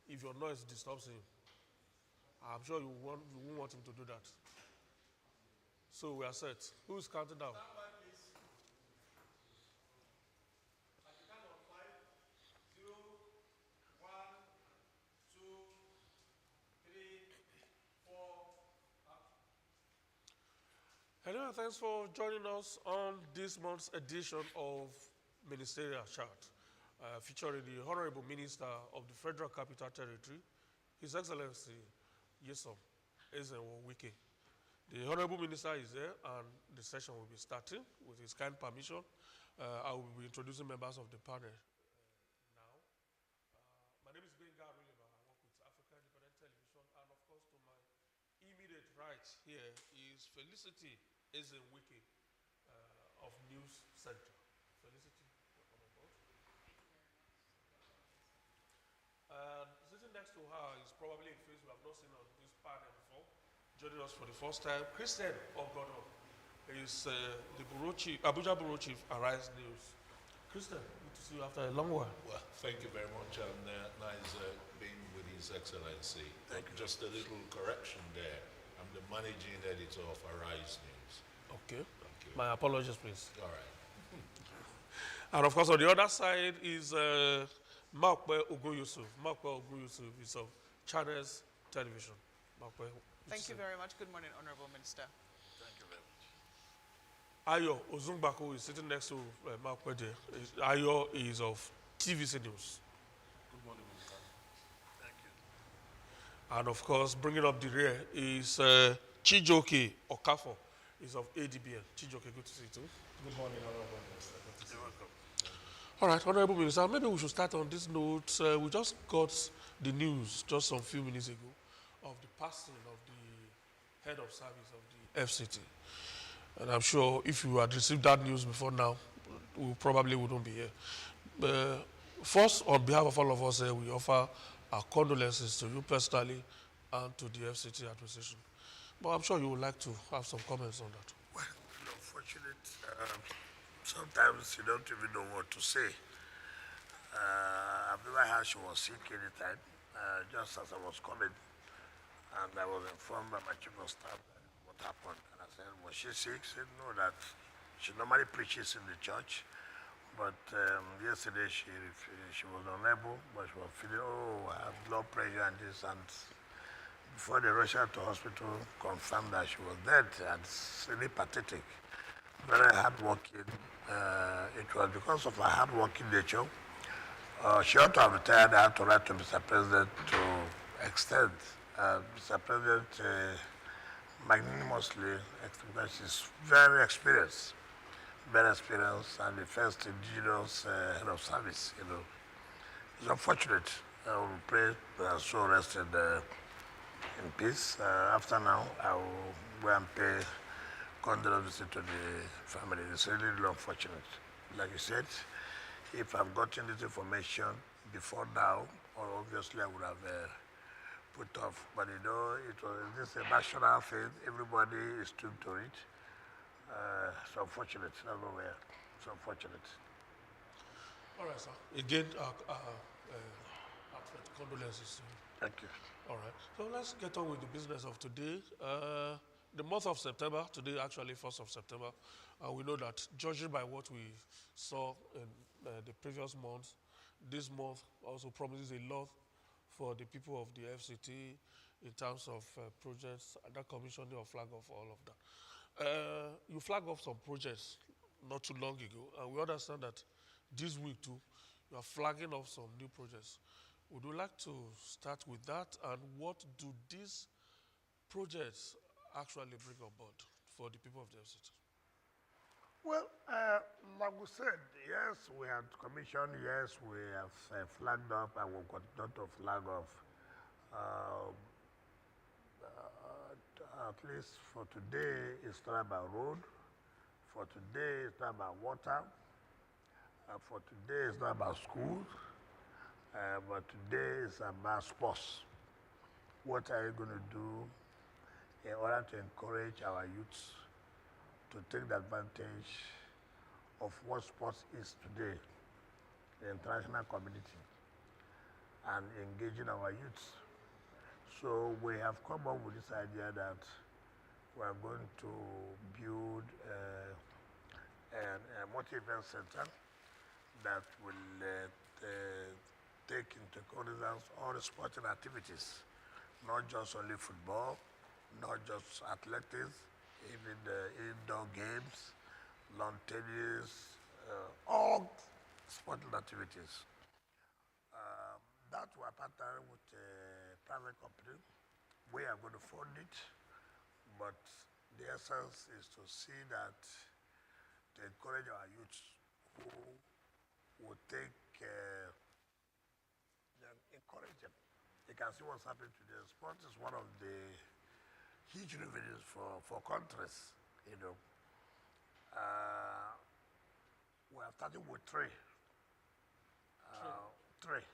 if your noise disturbs him. I'm sure you won't want him to do that. So we are set. Who is counting down? Hello, and thanks for joining us on this month's edition of Ministerial Chat, featuring the Honorable Minister of the Federal Capital Territory, His Excellency Nyesom Wike. The Honorable Minister is there, and the session will be starting with his kind permission. I will be introducing members of the panel now. My name is Benga Arulema. I work with Africa Independent Television, and of course, to my immediate right here is Felicity Wike of News Center. Felicity, welcome on board. And sitting next to her is probably a face we have not seen on this panel before. Joining us for the first time, Christian Ogodo is the Bureau Chief, Abuja Bureau Chief, Arise News. Christian, good to see you after a long while. Well, thank you very much, and nice being with His Excellency. Thank you. Just a little correction there. I'm the managing editor of Arise News. Okay. Thank you. My apologies, please. All right. And of course, on the other side is Makwe Ogun-Yusuf. Makwe Ogun-Yusuf is of Channels Television. Makwe, Thank you very much. Good morning, Honorable Minister. Thank you very much. Ayo Ozungbako is sitting next to Makwe there. Ayo is of TVC News. Good morning, Minister. Thank you. And of course, bringing up the rear is Chijoke Okafo, is of ADBN. Chijoke, good to see you too. Good morning, Honorable Minister. You're welcome. All right, Honorable Minister, maybe we should start on this note. We just got the news just some few minutes ago of the passing of the head of service of the FCT. And I'm sure if you had received that news before now, we probably wouldn't be here. First, on behalf of all of us, we offer our condolences to you personally and to the FCT administration. But I'm sure you would like to have some comments on that. Well, unfortunate. Sometimes you don't even know what to say. I've never heard she was sick anytime. Just as I was coming, and I was informed by my chief of staff what happened. And I said, was she sick? She said, no, that she normally preaches in the church. But yesterday she was unable, but she was feeling, I have blood pressure and this. And before they rushed her to hospital, confirmed that she was dead. And it's really pathetic. Very hardworking. It was because of her hardworking nature. She ought to have retired. I had to write to Mr. President to extend. Mr. President magnanimously, because she's very experienced, and the first indigenous head of service, It's unfortunate. I will pray that her soul rest in peace. After now, I will go and pay condolences to the family. It's really unfortunate. Like you said, if I've gotten this information before now, or obviously I would have put off. But this is a national thing. Everybody is tuned to it. It's unfortunate. Everywhere. It's unfortunate. All right, sir. Again, condolences. Thank you. All right. So let's get on with the business of today. The month of September, today actually 1st of September, we know that judging by what we saw in the previous months, this month also promises a lot for the people of the FCT in terms of projects, that commissioning or flag off all of that. You flag off some projects not too long ago, and we understand that this week too, you are flagging off some new projects. Would you like to start with that, and what do these projects actually bring on board for the people of the FCT? Well, like we said, yes, we had commissioned, yes, we have flagged up, and we've got not to flag off. At least for today, it's not about road. For today, it's not about water. For today, it's not about schools. But today, it's about sports. What are you going to do in order to encourage our youths to take the advantage of what sports is today, the international community? and engaging our youths. So we have come up with this idea that we are going to build a multi-event center that will take into cognizance all the sporting activities, not just only football, not just athletics, even the indoor games, lawn tennis, all sporting activities. That we are partnering with a private company. We are going to fund it, but the essence is to see that to encourage our youth who will take, encourage them. You can see what's happening today. Sport is one of the huge revenues for countries, you know. We are starting with three. Three.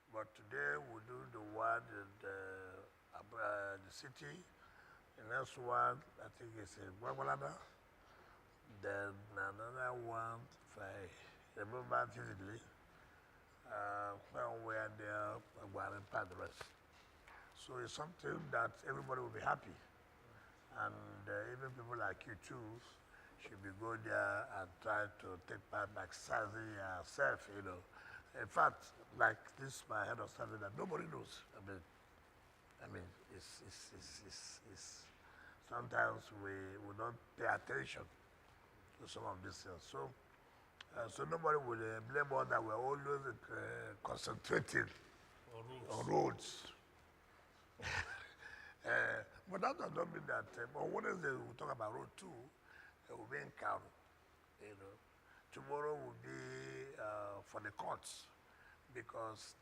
But today we do the one in the city. The next one, I think, is in Guagualada. Then another one, if I remember vividly, when we are there, we are in Padres. So it's something that everybody will be happy. And even people like you too should be going there and try to take part by exercising yourself, you know. In fact, like this, my head of service that nobody knows. I mean, it's sometimes we don't pay attention to some of these things. So, so nobody will blame us that we're always concentrating on roads. But that does not mean that on Wednesday we'll talk about road too. It will be in Kano, you know. Tomorrow will be for the courts, because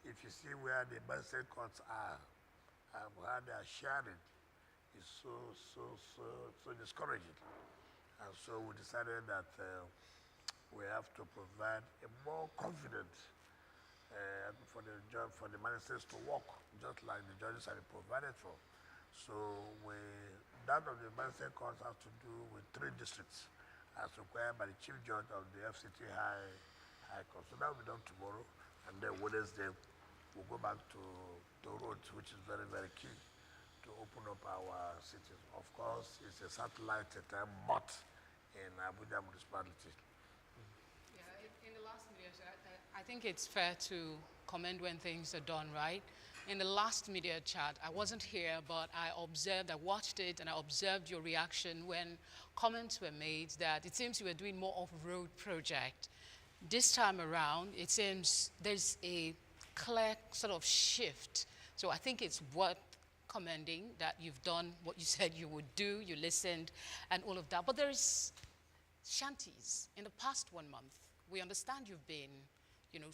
if you see where the magistrate courts are and where they are sharing, is so discouraging. And so we decided that we have to provide a more confident for the magistrates to work, just like the judges have been provided for. So that of the magistrate courts has to do with 3 districts, as required by the Chief Judge of the FCT High Court. So that will be done tomorrow, and then Wednesday we'll go back to roads, which is very, very key to open up our cities. Of course, it's a satellite but in Abuja municipality. Yeah, in the last media, I think it's fair to commend when things are done right. In the last media chat, I wasn't here, but I watched it, and I observed your reaction when comments were made that it seems you were doing more of a road project. This time around, it seems there's a clear sort of shift. So I think it's worth commending that you've done what you said you would do, you listened, and all of that. But there's shanties. In the past 1 month, we understand you've been, you know,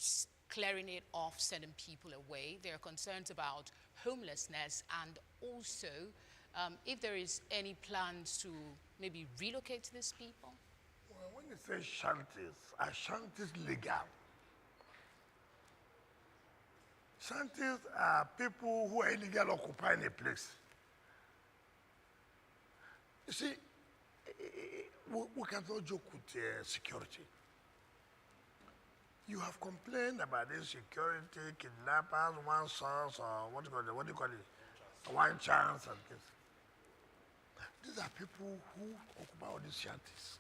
clearing it off, sending people away. There are concerns about homelessness, and also if there is any plans to maybe relocate these people. Well, when you say shanties, are shanties legal? Shanties are people who are illegal occupying a place. You see, we cannot joke with security. You have complained about this security, kidnappers, one source, or what do you call it? One chance and this. These are people who occupy all these shanties.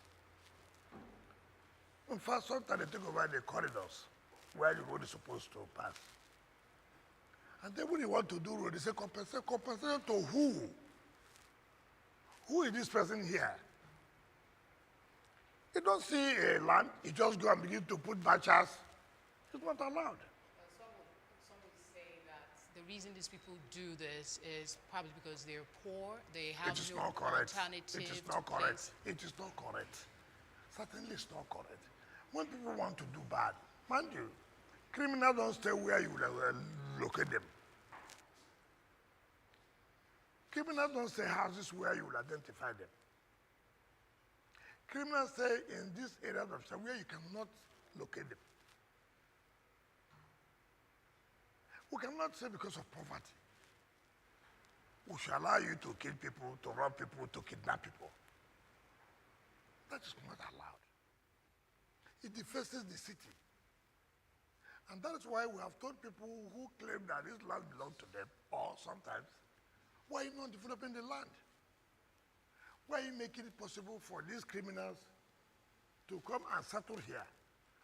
In fact, sometimes they take over the corridors where the road is supposed to pass. And then when you want to do road, they say compensation to who? Who is this person here? You don't see a land, you just go and begin to put batches. It's not allowed. Some would say that the reason these people do this is probably because they're poor, they have no alternative. It is not correct. It is not correct. Certainly it's not correct. When people want to do bad, mind you, criminals don't stay where you locate them. Criminals don't stay houses where you will identify them. Criminals stay in this area of where you cannot locate them. We cannot say because of poverty, we should allow you to kill people, to rob people, to kidnap people. That is not allowed. It defaces the city. And that is why we have told people who claim that this land belongs to them, or sometimes, why are you not developing the land? Why are you making it possible for these criminals to come and settle here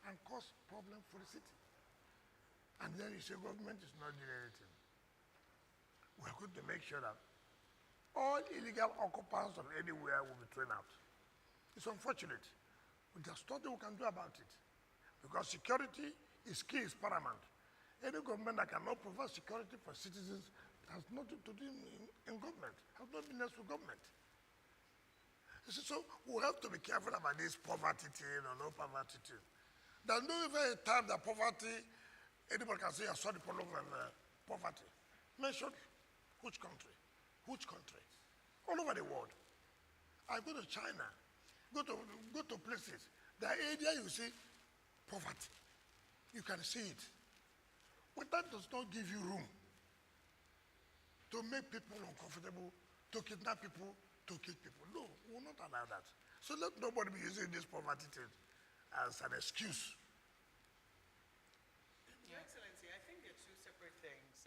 and cause problems for the city? And then you say government is not doing anything. We're going to make sure that all illegal occupants of anywhere will be thrown out. It's unfortunate, but there's nothing we can do about it. Because security is key, is paramount. Any government that cannot provide security for citizens has nothing to do in government, has no business with government. You see, so we have to be careful about this poverty thing or no poverty thing. There's no even a time that poverty, anybody can say, I saw the problem of poverty. Mention which country? Which country? All over the world. I go to China, go to places. The area you see poverty. You can see it. But that does not give you room to make people uncomfortable, to kidnap people, to kill people. No, we will not allow that. So let nobody be using this poverty thing as an excuse. Your Excellency, I think there are two separate things.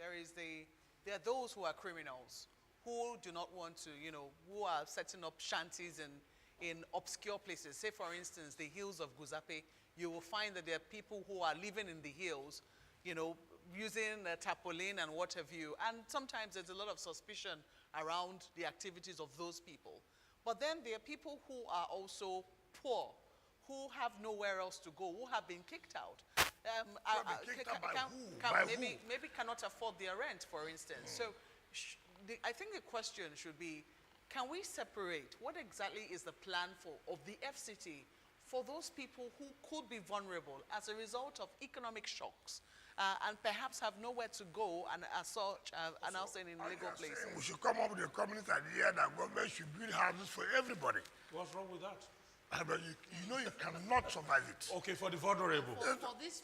There are those who are criminals, who do not want to, who are setting up shanties in obscure places. Say, for instance, the hills of Guzape. You will find that there are people who are living in the hills, using tarpaulin and what have you. And sometimes there's a lot of suspicion around the activities of those people. But then there are people who are also poor, who have nowhere else to go, who have been kicked out. Maybe cannot afford their rent, for instance. So I think the question should be, can we separate what exactly is the plan of the FCT for those people who could be vulnerable as a result of economic shocks and perhaps have nowhere to go and as such are now staying in legal places? We should come up with a communist idea that government should build houses for everybody. What's wrong with that? But you cannot survive it. Okay, for the vulnerable.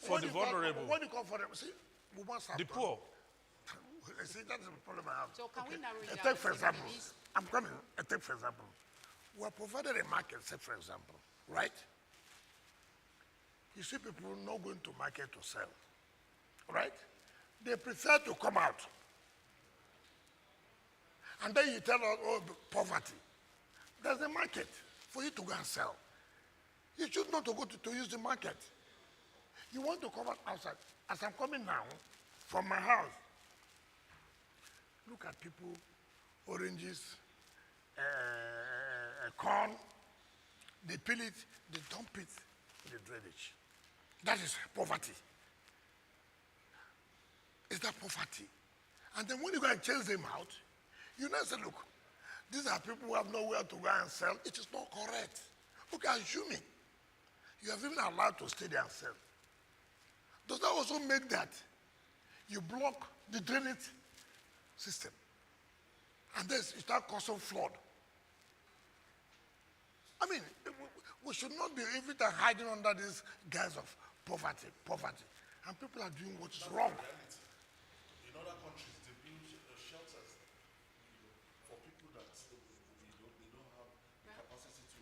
For the vulnerable. What do you call for them? See, we must have The poor. See, that's the problem I have. So can we narrow it down? Take for example, I'm coming. Take for example, we are provided a market, say for example, right? You see people not going to market to sell, right? They prefer to come out. And then you tell us, oh, poverty. There's a market for you to go and sell. You should not to go to use the market. You want to come out outside. As I'm coming now from my house, look at people, oranges, corn, they peel it, they dump it in the drainage. That is poverty. Is that poverty? And then when you go and chase them out, you now say, look, these are people who have nowhere to go and sell. It is not correct. Okay, assuming you have even allowed to stay there and sell. Does that also make that you block the drainage system? And then you start causing flood. I mean, we should not be every time hiding under these guise of poverty. And people are doing what is wrong. In other countries, they build shelters for people that they don't have the capacity to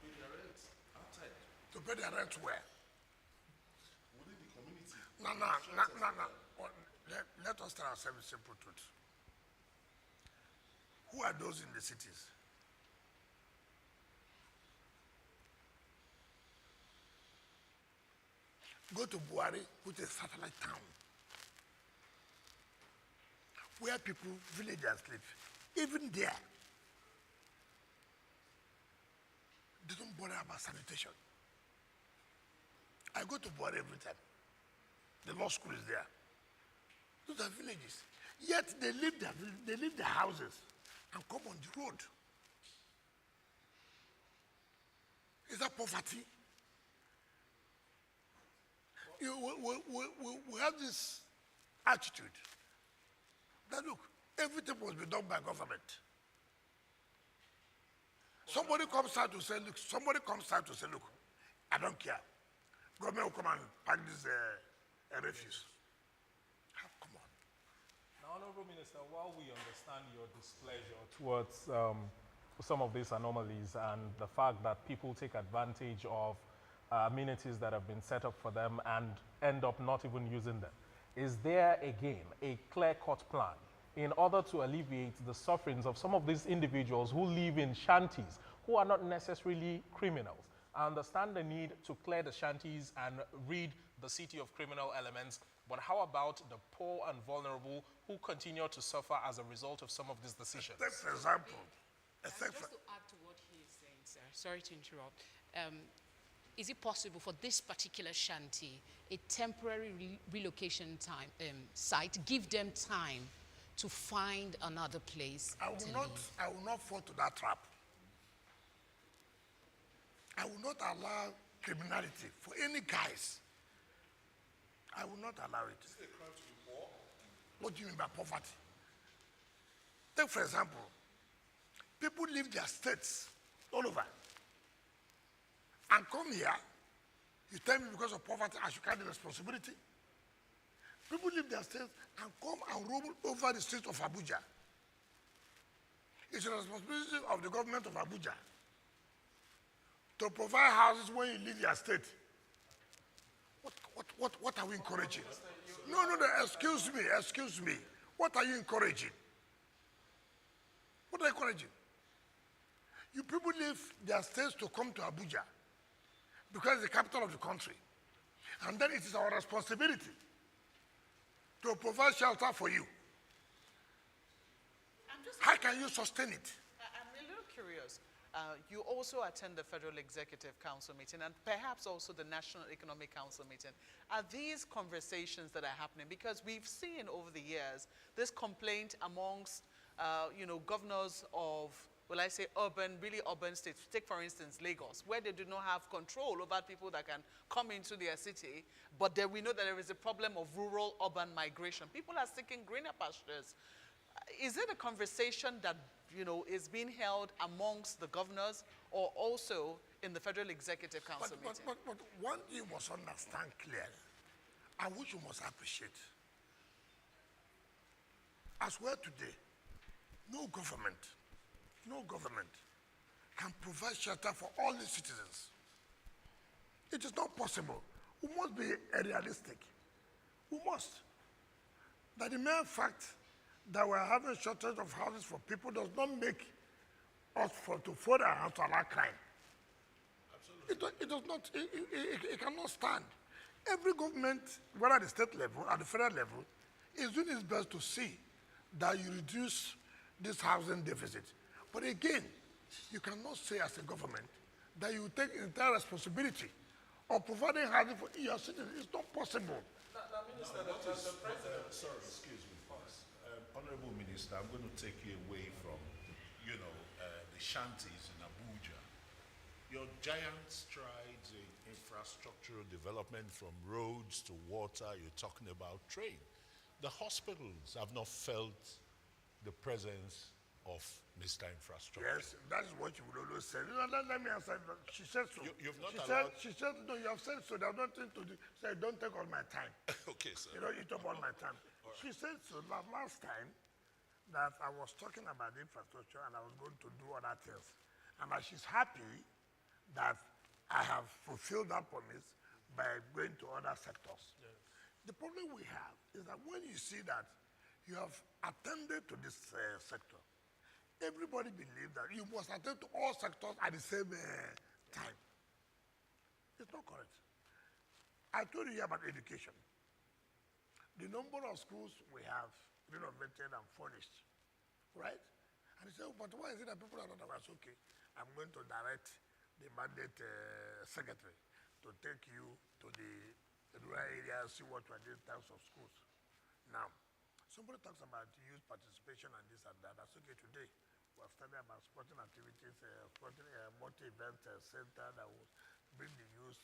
pay their rent outside. To pay their rent where? Within the community. No. Let us tell ourselves a simple truth. Who are those in the cities? Go to Buhari, which is a satellite town, where people, villagers live. Even there, they don't bother about sanitation. I go to Buhari every time. The law school is there. Those are villages. Yet they leave their houses and come on the road. Is that poverty? We have this attitude that, look, everything must be done by government. Somebody comes out to say, look, I don't care. Government will come and pack this refuse. Come on. Now, Honorable Minister, while we understand your displeasure towards some of these anomalies and the fact that people take advantage of amenities that have been set up for them and end up not even using them. Is there, again, a clear-cut plan in order to alleviate the sufferings of some of these individuals who live in shanties, who are not necessarily criminals? I understand the need to clear the shanties and rid the city of criminal elements, but how about the poor and vulnerable who continue to suffer as a result of some of these decisions? Take for example, Just to add to what he is saying, sir, sorry to interrupt. Is it possible for this particular shanty, a temporary relocation site, give them time to find another place? I will not fall to that trap. I will not allow criminality for any guise. I will not allow it. Is it a crime to be poor? What do you mean by poverty? Take for example, people leave their states all over and come here. You tell me because of poverty I should carry the responsibility? People leave their states and come and roam over the streets of Abuja. It's the responsibility of the government of Abuja to provide houses when you leave your state. What are we encouraging? No, excuse me. What are you encouraging? What are you encouraging? You people leave their states to come to Abuja because it's the capital of the country. And then it is our responsibility to provide shelter for you. How can you sustain it? I'm a little curious. You also attend the Federal Executive Council meeting and perhaps also the National Economic Council meeting. Are these conversations that are happening? Because we've seen over the years this complaint amongst governors of, well, I say really urban states. Take, for instance, Lagos, where they do not have control over people that can come into their city, but then we know that there is a problem of rural-urban migration. People are seeking greener pastures. Is it a conversation that is being held amongst the governors or also in the Federal Executive Council meeting? But one thing you must understand clearly, and which you must appreciate. As well today, no government can provide shelter for all the citizens. It is not possible. We must be realistic. We must. That the mere fact that we are having a shortage of houses for people does not make us to further hands to allow crime. Absolutely. It does not, it cannot stand. Every government, whether at the state level, at the federal level, is doing its best to see that you reduce this housing deficit. But again, you cannot say as a government that you take entire responsibility of providing housing for your citizens. It's not possible. Minister, the President. Sorry, excuse me. Honorable Minister, I'm going to take you away from, the shanties in Abuja. Your giant strides in infrastructural development from roads to water, you're talking about train. The hospitals have not felt the presence of Mr. Infrastructure. Yes, that is what you would always say. Let me answer. She said so. You've not she said, no, you have said so. There's nothing to do. Say, don't take all my time. Okay, sir. You took all my time. She said so last time that I was talking about the infrastructure and I was going to do other things. And that she's happy that I have fulfilled that promise by going to other sectors. Yes. The problem we have is that when you see that you have attended to this sector, everybody believes that you must attend to all sectors at the same time. It's not correct. I told you here about education. The number of schools we have renovated and furnished, right? And he said, but why is it that people are not aware? Okay, I'm going to direct the mandate secretary to take you to the rural area and see what we are doing in terms of schools. Now, somebody talks about youth participation and this and that. That's okay. Today, we are studying about sporting activities, multi-event center that will bring the youth,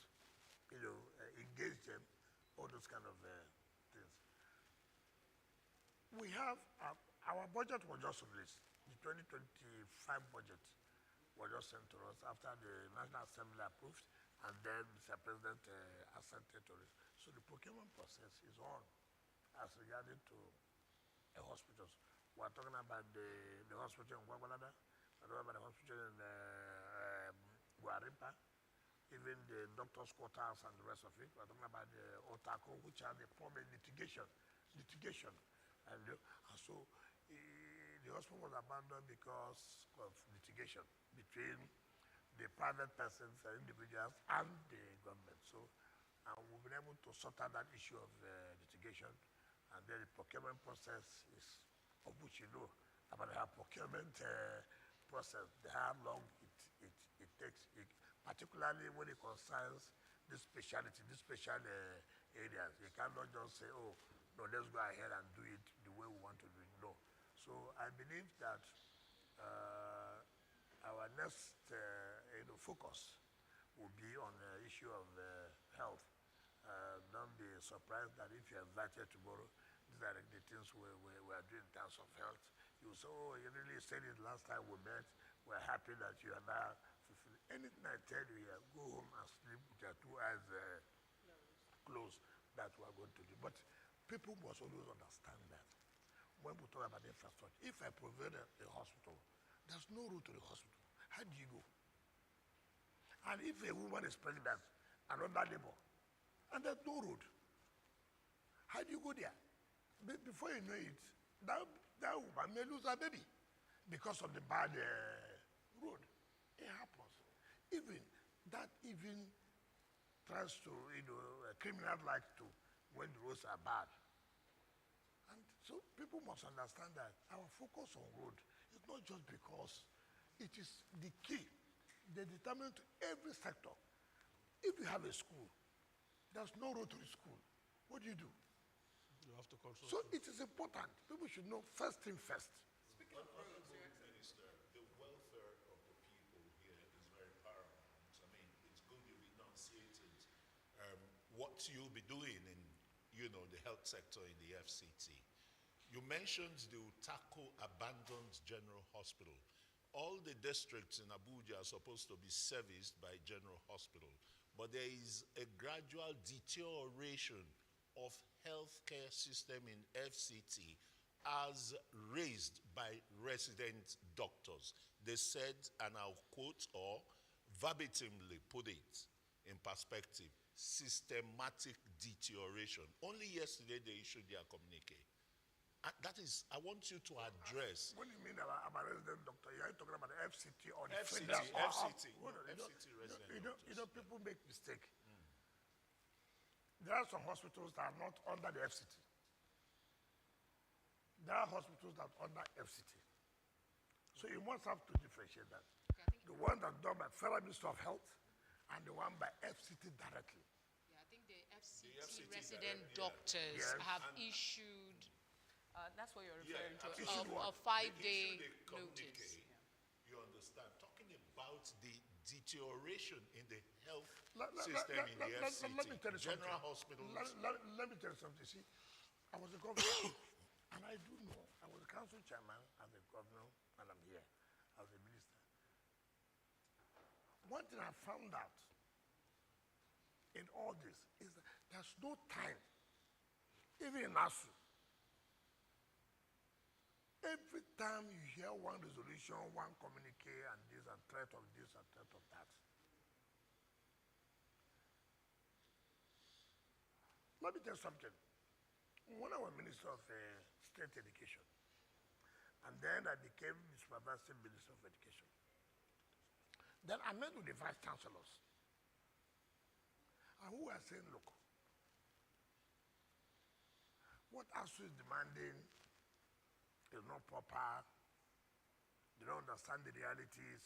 engage them, all those kind of things. We have, our budget was just released. The 2025 budget was just sent to us after the National Assembly approved, and then Mr. President assented to it. So the procurement process is on as regarding to hospitals. We're talking about the hospital in Gwagwalada, we're talking about the hospital in Guarimpa, even the doctor's quarters and the rest of it. We're talking about the Otako, which are the former litigation. And so the hospital was abandoned because of litigation between the private persons and individuals and the government. So we've been able to sort out that issue of litigation, and then the procurement process is, of which you know about the procurement process, how long it takes, particularly when it concerns this specialty, this special areas. You cannot just say, oh, no, let's go ahead and do it the way we want to do it. No. So I believe that our next focus will be on the issue of health. Don't be surprised that if you're invited tomorrow, these are the things we are doing in terms of health. You say, oh, you really said it last time we met. We're happy that you are now fulfilled. Anything I tell you here, go home and sleep with your 2 eyes closed. That we are going to do. But people must always understand that when we talk about infrastructure, if I provide a hospital, there's no road to the hospital. How do you go? And if a woman is pregnant, another labor, and there's no road, how do you go there? Before you know it, that woman may lose her baby because of the bad road. It happens. Even tries to, criminals like to when the roads are bad. And so people must understand that our focus on road is not just because it is the key, the determinant to every sector. If you have a school, there's no road to the school. What do? You have to control. So it is important. People should know first thing first. Speaking of roads, Minister, the welfare of the people here is very paramount. I mean, it's good you've enunciated what you'll be doing in, the health sector in the FCT. You mentioned the Utako Abandoned General Hospital. All the districts in Abuja are supposed to be serviced by General Hospital, but there is a gradual deterioration of healthcare system in FCT as raised by resident doctors. They said, and I'll quote or verbatimly put it in perspective, systematic deterioration. Only yesterday they issued their communique. That is, I want you to address. What do you mean about resident doctor? You're talking about the FCT or the FCT, federal? FCT. FCT resident doctors. People make mistake. There are some hospitals that are not under the FCT. There are hospitals that are under FCT. So you must have to differentiate that. Okay, the one that's done by Federal Ministry of Health and the one by FCT directly. Yeah, I think the FCT, FCT resident direct, doctors Yes. have issued That's what you're referring to. absolutely. a They 5-day issued a communique. notice. You understand? Talking about the deterioration in the health Let system in the FCT. me tell you General something. hospitals. Let me tell you something. See, I was a governor, and I do know, I was a council chairman as a governor, and I'm here as a minister. One thing I found out in all this is that there's no time, even in ASU. Every time you hear one resolution, one communique, and this, and threat of this, and threat of that. Let me tell you something. When I was Minister of State Education, and then I became the Supervisory Minister of Education, then I met with the Vice Chancellors, and who were saying, look, what ASU is demanding is not proper. They don't understand the realities.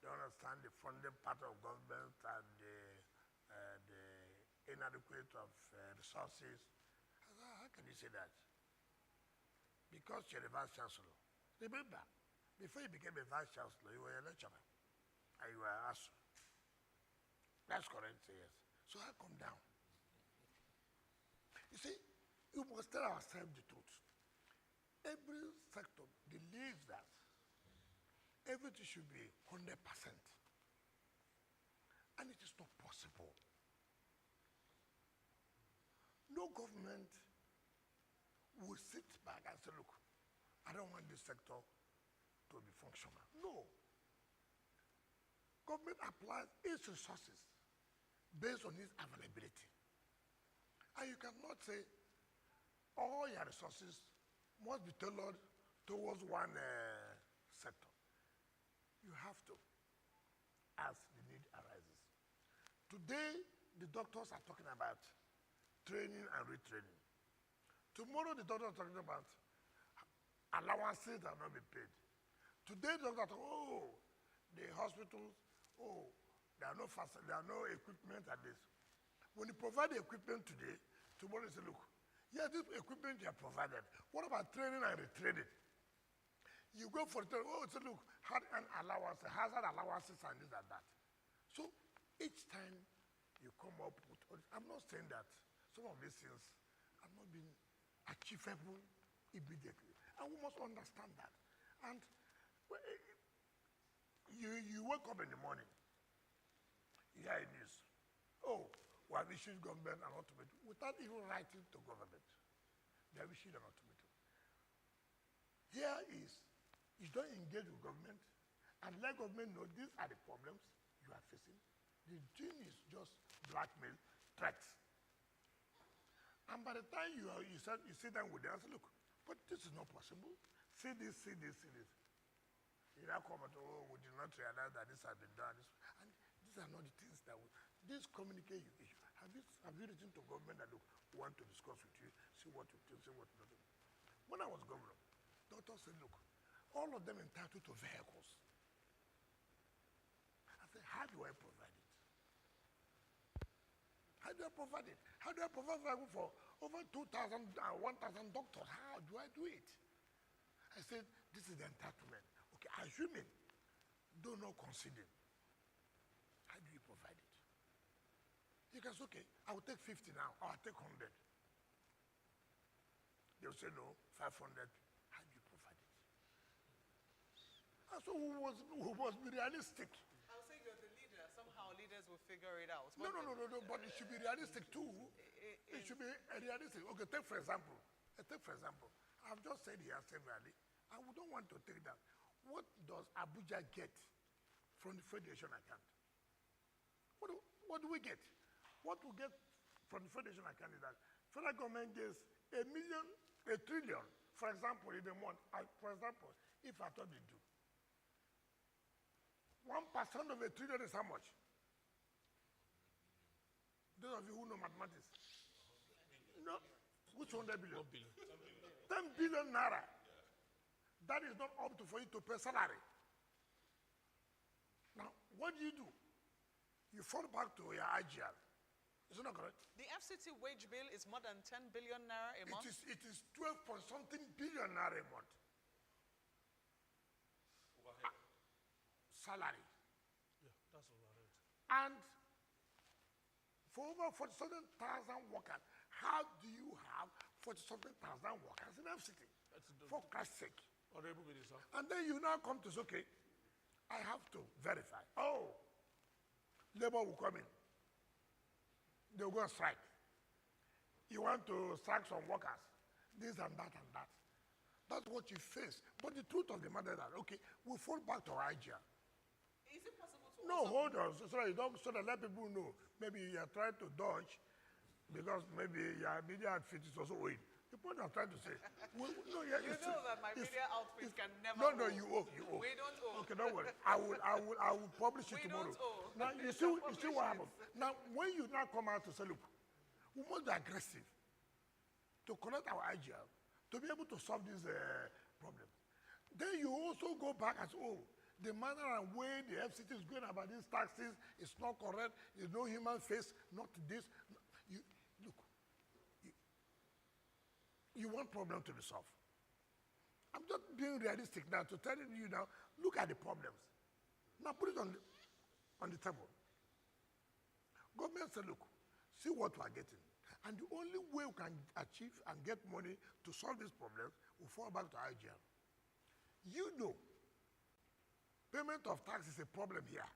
They don't understand the funding part of government and the inadequate of resources. I said, how can you say that? Because you're the Vice Chancellor. Remember, before you became a Vice Chancellor, you were a lecturer. And you were ASU. That's correct, yes. So I come down. You see, you must tell ourselves the truth. Every sector believes that everything should be 100%. And it is not possible. No government will sit back and say, look, I don't want this sector to be functional. No. government applies its resources based on its availability. And you cannot say all your resources must be tailored towards one sector. You have to, as the need arises. Today, the doctors are talking about training and retraining. Tomorrow, the doctors are talking about allowances that are not being paid. Today, the doctors are talking, oh, the hospitals, oh, there are no equipment at this. When you provide the equipment today, tomorrow you say, look, yeah, this equipment you have provided. What about training and retraining? You go for training, oh, say, look, hazard allowances and this and that. So each time you come up with, I'm not saying that some of these things are not being achievable immediately. And we must understand that. And you wake up in the morning, you hear news. Oh, we have issued government an ultimatum without even writing to government. They have issued an ultimatum. Here is, you don't engage with government and let government know these are the problems you are facing. The thing is just blackmail, threats. And by the time you sit down with them and say, look, but this is not possible. See this, see this, see this. You now come and oh, we did not realize that this has been done. And these are not the things that this communicate issue. Have you written to government that look, we want to discuss with you, see what you think, see what you don't. When I was governor, doctors said, look, all of them entitled to vehicles. I said, how do I provide it? How do I provide it? How do I provide vehicle for over 2,000, 1,000 doctors? How do I do it? I said, this is the entitlement. Okay, assuming, do not conceding. How do you provide it? You can say, okay, I will take 50 now, or I'll take 100. They'll say, no, 500. How do you provide it? And so we must be realistic. I'll say you're the leader. Somehow leaders will figure it out. No, but it should be realistic too. It should be realistic. Okay, take for example, I've just said here severally, and we don't want to take that. What does Abuja get from the Federation account? What do we get? What we get from the Federation account is that federal government gets $1 trillion, for example, in a month. For example, if I thought they do. 1% of $1 trillion is how much? Those of you who know mathematics. No, which 100 billion? 1 billion. 10 billion naira. That is not up to for you to pay salary. Now, what do? You fall back to your IGR. Is it not correct? The FCT wage bill is more than 10 billion naira a month? It is 12-point-something billion naira a month. Overhead. Salary. Yeah, that's overhead. And for over 47,000 workers, how do you have 47,000 workers in FCT? For Christ's sake. Honorable Minister. And then you now come to say, okay, I have to verify. Oh, labor will come in. They will go on strike. You want to sack some workers, this and that and that. That's what you face. But the truth of the matter is that, okay, we fall back to our idea. Is it possible to No, hold on. So that let people know. Maybe you are trying to dodge because maybe your media outfit is also owing. The point I'm trying to say. No, yeah, you know that my media outfit can never No, you owe. We don't owe. Okay, don't worry. I will publish it tomorrow. We don't owe. Now, you see what happens. Now, when you now come out to say, look, we must be aggressive to connect our idea to be able to solve this problem. Then you also go back and say, oh, the manner and way the FCT is going about these taxes is not correct. There's no human face, not this. You want problem to be solved. I'm just being realistic now to tell you now, look at the problems. Now put it on the table. Government said, look, see what we are getting. And the only way we can achieve and get money to solve these problems, we fall back to IGL. You know, payment of tax is a problem here.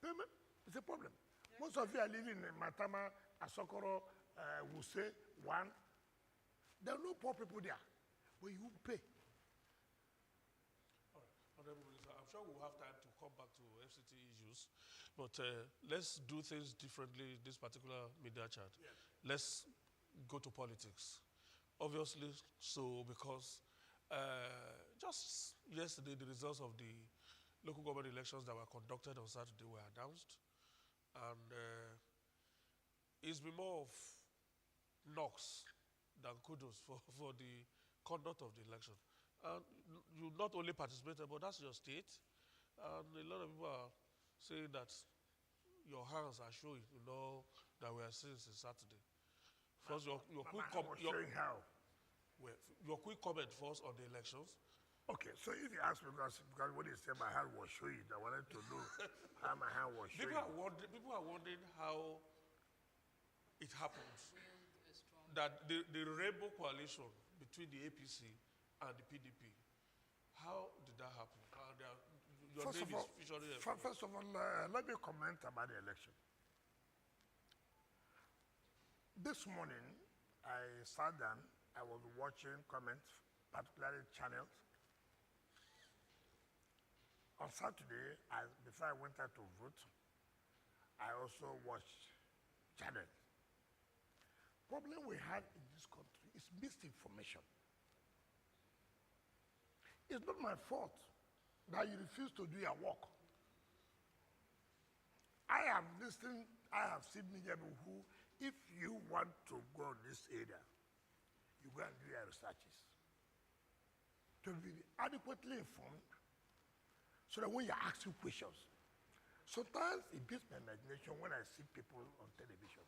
Payment is a problem. Yes. Most of you are living in Matama, Asokoro, Wuse, One. There are no poor people there, but you pay. All right. Honorable Minister, I'm sure we'll have time to come back to FCT issues, but let's do things differently in this particular media chat. Yes. Let's go to politics. Obviously, so because just yesterday, the results of the local government elections that were conducted on Saturday were announced, and it's been more of knocks than kudos for the conduct of the election. And you not only participated, but that's your state. And a lot of people are saying that your hands are showing, that we are seeing since Saturday. First, your quick your quick comment first on the elections. Okay, so if you ask me, because when you said my hand was showing, I wanted to know how my hand was showing. People are wondering how it happened that the rainbow coalition between the APC and the PDP, how did that happen? First of all, let me comment about the election. This morning, I sat down, I was watching comments, particularly channels. On Saturday, before I went out to vote, I also watched channels. Problem we had in this country is misinformation. It's not my fault that you refuse to do your work. I have listened, I have seen media people who, if you want to go in this area, you go and do your researches to be adequately informed so that when you ask you questions, sometimes it beats my imagination when I see people on television.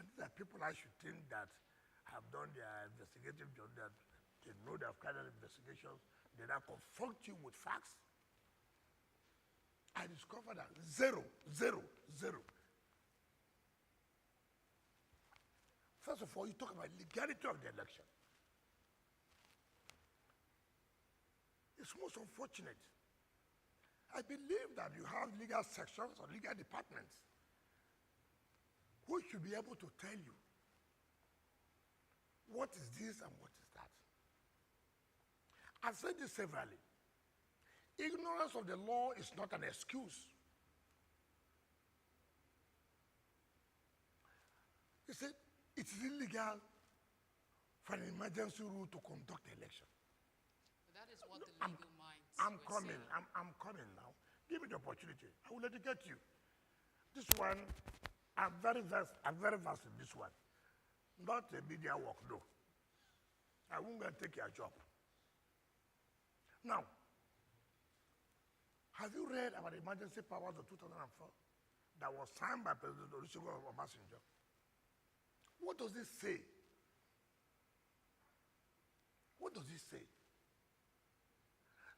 And these are people I should think that have done their investigative job, that they know they have carried out investigations, they now confront you with facts. I discovered that zero. First of all, you talk about legality of the election. It's most unfortunate. I believe that you have legal sections or legal departments who should be able to tell you what is this and what is that. I've said this severally. Ignorance of the law is not an excuse. You see, it's illegal for an emergency rule to conduct the election. But that is what the legal minds I'm were coming. saying. I'm coming now. Give me the opportunity. I will educate you. This one, I'm very versed in this one. Not a media work, no. I won't go and take your job. Now, have you read about the emergency powers of 2004 that was signed by President Olusegun Obasanjo? What does this say? What does this say?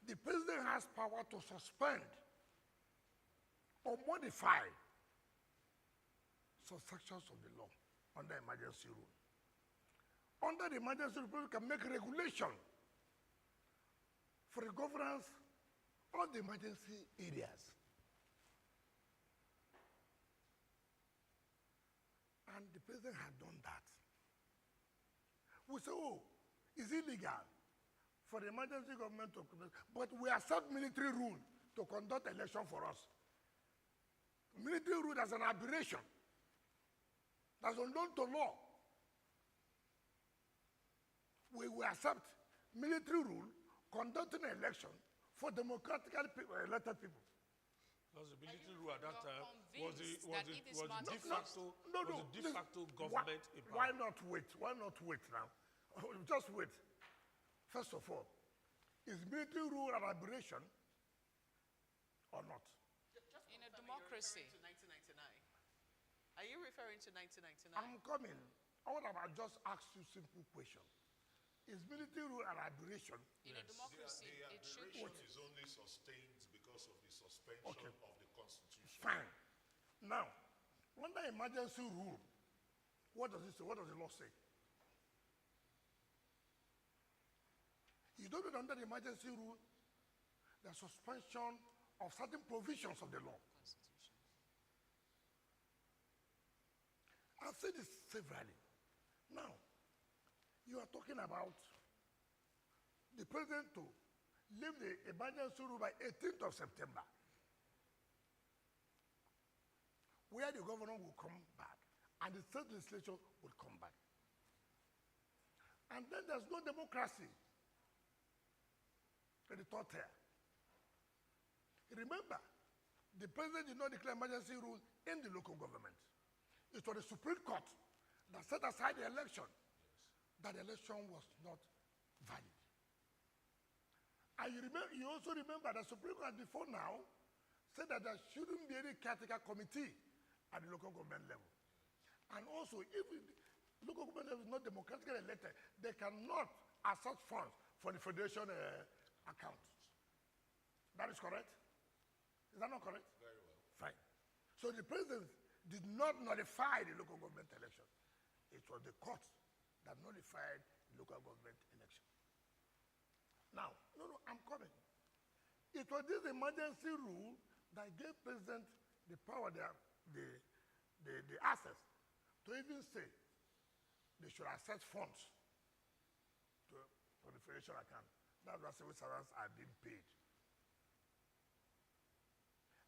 The president has power to suspend or modify some sections of the law under emergency rule. Under the emergency rule, people can make regulation for the governance of the emergency areas. And the president had done that. We say, oh, it's illegal for the emergency government to, but we accept military rule to conduct election for us. Military rule is an aberration. That's unknown to law. We will accept military rule conducting an election for democratically elected people. Because the military rule at that time was the de facto government in power. Why not wait? Why not wait now? Just wait. First of all, is military rule an aberration or not? In a democracy. Are you referring to 1999? I'm coming. I want to just ask you a simple question. Is military rule an aberration? In a democracy, the it should be. aberration is only sustained because of the suspension of the Constitution. Fine. Now, under emergency rule, what does it say? What does the law say? You don't know under the emergency rule, the suspension of certain provisions of the law. Constitution. I've said this severally. Now, you are talking about the president to lift the emergency rule by 18th of September, where the governor will come back and the state legislature will come back. And then there's no democracy in the third tier. Remember, the president did not declare emergency rule in the local government. It was the Supreme Court that set aside the election, that the election was not valid. And you also remember that Supreme Court before now said that there shouldn't be any caretaker committee at the local government level. And also, if the local government level is not democratically elected, they cannot access funds for the federation account. That is correct? Is that not correct? Very well. Fine. So the president did not notify the local government election. It was the court that notified the local government election. Now, no, I'm coming. It was this emergency rule that gave president the power, the access to even say they should access funds for the federation account. That's why civil servants are being paid.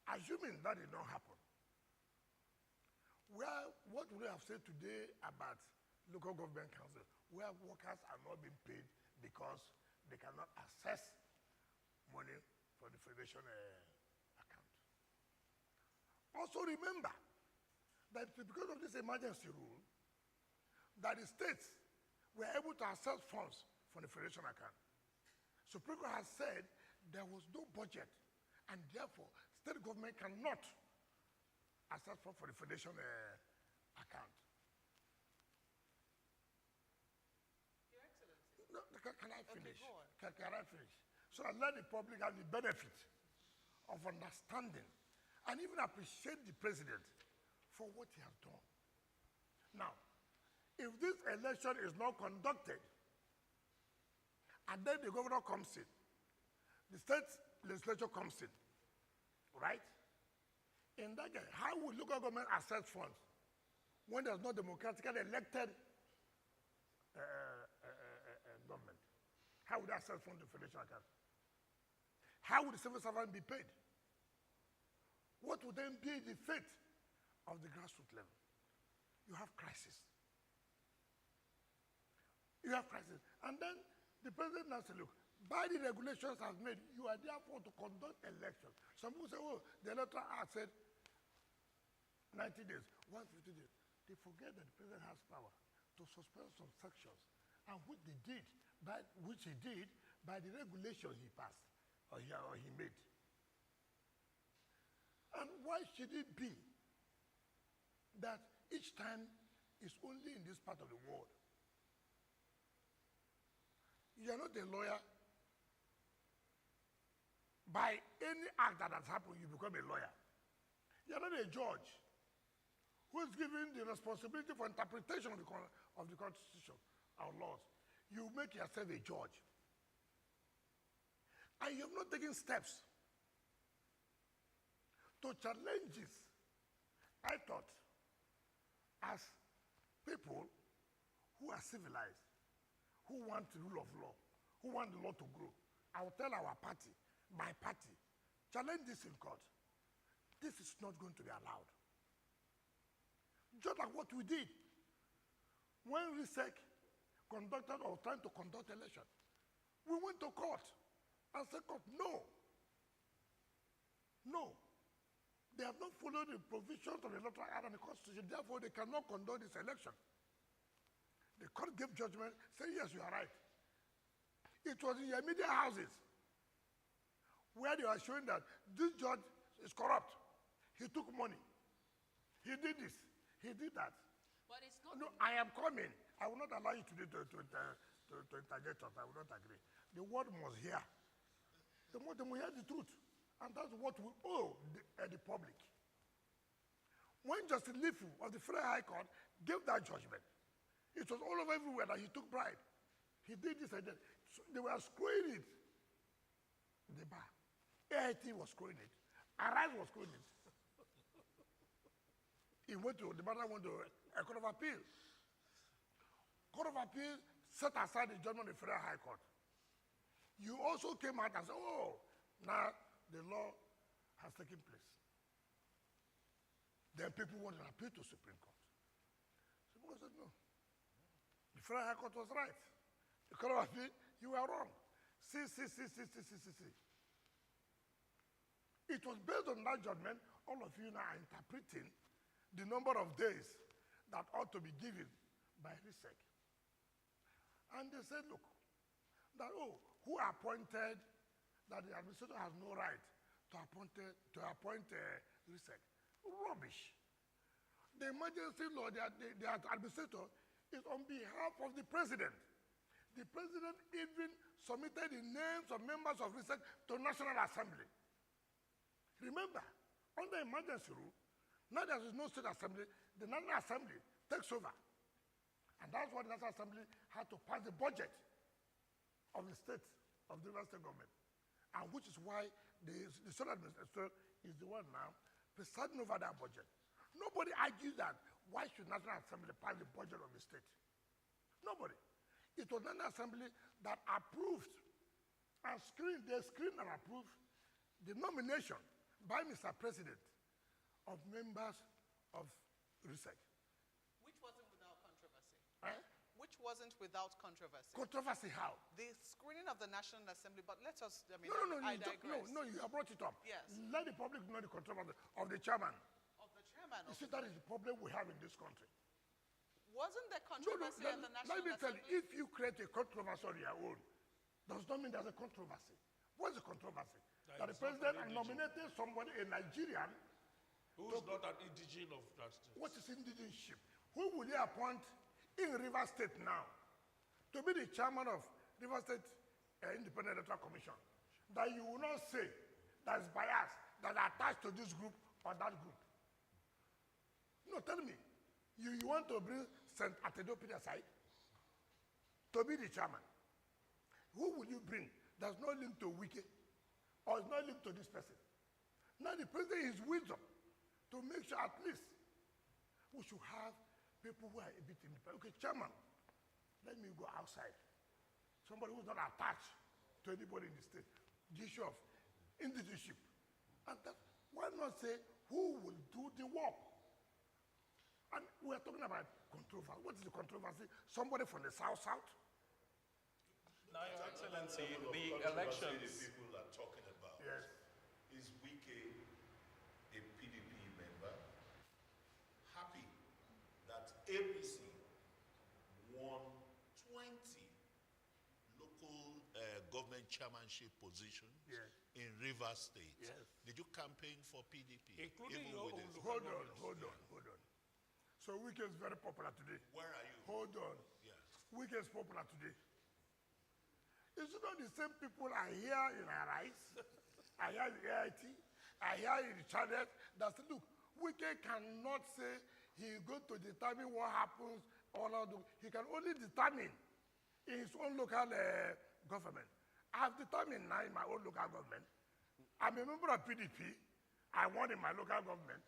Assuming that did not happen, what would we have said today about local government council, where workers are not being paid because they cannot access money for the federation account? Also remember that because of this emergency rule, that the states were able to access funds from the federation account. Supreme Court has said there was no budget, and therefore state government cannot access funds for the federation account. Your Excellency. No, can I finish? Okay, go on. Can I finish? So I let the public have the benefit of understanding and even appreciate the president for what he has done. Now, if this election is not conducted, and then the governor comes in, the state legislature comes in, right? In that case, how will local government access funds when there's no democratically elected government? How would they access funds to federation account? How would the civil servant be paid? What would then be the fate of the grassroots level? You have crisis. You have crisis. And then the president now said, look, by the regulations I've made, you are therefore to conduct elections. Some people say, oh, the electoral act said 90 days, 150 days. They forget that the president has power to suspend some sections, and which he did by the regulations he passed or he made. And why should it be that each time is only in this part of the world? You are not a lawyer. By any act that has happened, you become a lawyer. You are not a judge who is given the responsibility for interpretation of the Constitution, our laws. You make yourself a judge. And you have not taken steps to challenge this. I thought, as people who are civilized, who want the rule of law, who want the law to grow, I will tell our party, my party, challenge this in court. This is not going to be allowed. Just like what we did when RISEC conducted or trying to conduct election. We went to court and said, court, no. No. They have not followed the provisions of the Electoral Act and the Constitution, therefore they cannot conduct this election. The court gave judgment, saying, yes, you are right. It was in your media houses where they were showing that this judge is corrupt. He took money. He did this. He did that. But it's not. No, I am coming. I will not allow you today to interject us. I will not agree. The world must hear. The world must hear the truth. And that's what we owe the public. When Justice Lifu of the Federal High Court gave that judgment, it was all over everywhere that he took bribe. He did this and that. So they were screwing it. The bar. AIT was screwing it. Arise was screwing it. The matter went to a Court of Appeal. Court of Appeal set aside the judgment of the Federal High Court. You also came out and said, oh, now the law has taken place. Then people wanted to appeal to Supreme Court. Supreme Court said, no. The Federal High Court was right. The Court of Appeal, you were wrong. See. It was based on that judgment, all of you now are interpreting the number of days that ought to be given by RISEC. And they said, look, that, oh, who appointed, that the administrator has no right to appoint RISEC? Rubbish. The emergency law, the administrator is on behalf of the president. The president even submitted the names of members of RISEC to National Assembly. Remember, under emergency rule, now there is no state assembly, the National Assembly takes over. And that's why the National Assembly had to pass the budget of the state, of the state government. And which is why the state administrator is the one now presiding over that budget. Nobody argues that why should National Assembly pass the budget of the state? Nobody. It was National Assembly that approved and screened and approved the nomination by Mr. President of members of RISEC. Which wasn't without controversy. Eh? Which wasn't without controversy. Controversy how? The screening of the National Assembly, but let us, I mean, No, I digress. no, you have brought it up. Yes. Let the public know the controversy of the chairman. Of the chairman. You see, that is the problem we have in this country. Wasn't there controversy at the National Let me tell Assembly? you, if you create a controversy on your own, does not mean there's a controversy. What's the controversy? That the president nominated somebody, a Nigerian, Who is not an indigene of that state? what is indigenship? Who will he appoint in River State now to be the chairman of River State Independent Electoral Commission? That you will not say that is bias, that is attached to this group or that group. No, tell me, you want to bring St. Atedopida aside to be the chairman. Who will you bring? There's no link to Wike or it's not linked to this person. Now the president is wisdom to make sure at least we should have people who are a bit independent. Okay, chairman, let me go outside. Somebody who's not attached to anybody in the state. The issue of indigenship. And that, why not say who will do the work? And we're talking about controversy. What is the controversy? Somebody from the South? Now, Your Excellency, The the elections. people are talking about. Yes. Is Wike a PDP member? Happy that APC won 20 local government chairmanship positions Yes. in Rivers State. Yes. Did you campaign for PDP? Including even your with own the- Hold on. So Wike is very popular today. Where are you? Hold on. Yes. Wike is popular today. It's not the same people I hear in Arise, I hear in AIT, I hear in the channel that say, look, Wike cannot say he's going to determine what happens all of the, he can only determine in his own local government. I have determined now in my own local government. I'm a member of PDP. I won in my local government.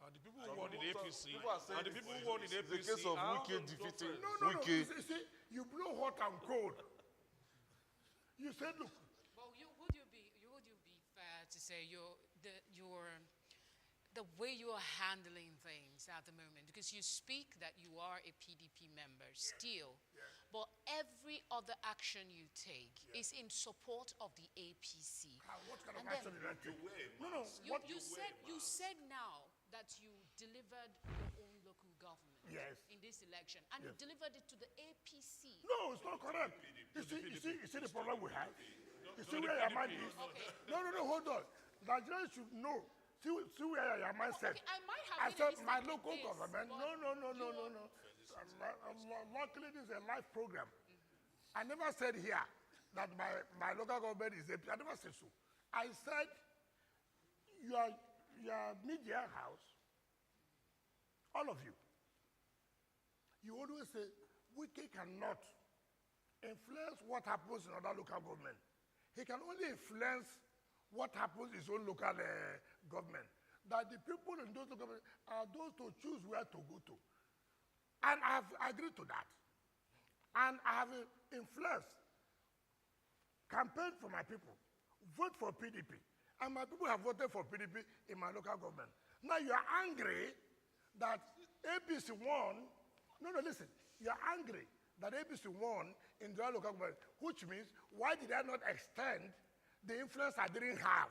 And the people who won in APC, people are saying and the people who won in it's APC, the case of are Wike not defeating- friends. No. Wike. You see, you blow hot and cold. You said, look, Well, would you be fair to say the way you are handling things at the moment, because you speak that you are a PDP member still, but every other action you take is in support of the APC. what kind of And then- action did I take? Wait, No. You said now that you delivered your own local government Yes. in this election, and you delivered it to the APC. No, it's not correct. You see the problem we have? You see where your mind is? Okay. No, hold on. Nigerians should know. See where your mind said. Okay, I might have I made a said mistake my with local this, government. but No. Luckily, this is a live program. I never said here that my local government is a. I never said so. I said your media house, all of you, you always say Wike cannot influence what happens in other local government. He can only influence what happens in his own local government. That the people in those local government are those to choose where to go to. And I have agreed to that. And I have influenced campaign for my people, vote for PDP. And my people have voted for PDP in my local government. Now you are angry that APC won. No, listen. You are angry that APC won in the local government, which means why did I not extend the influence I didn't have?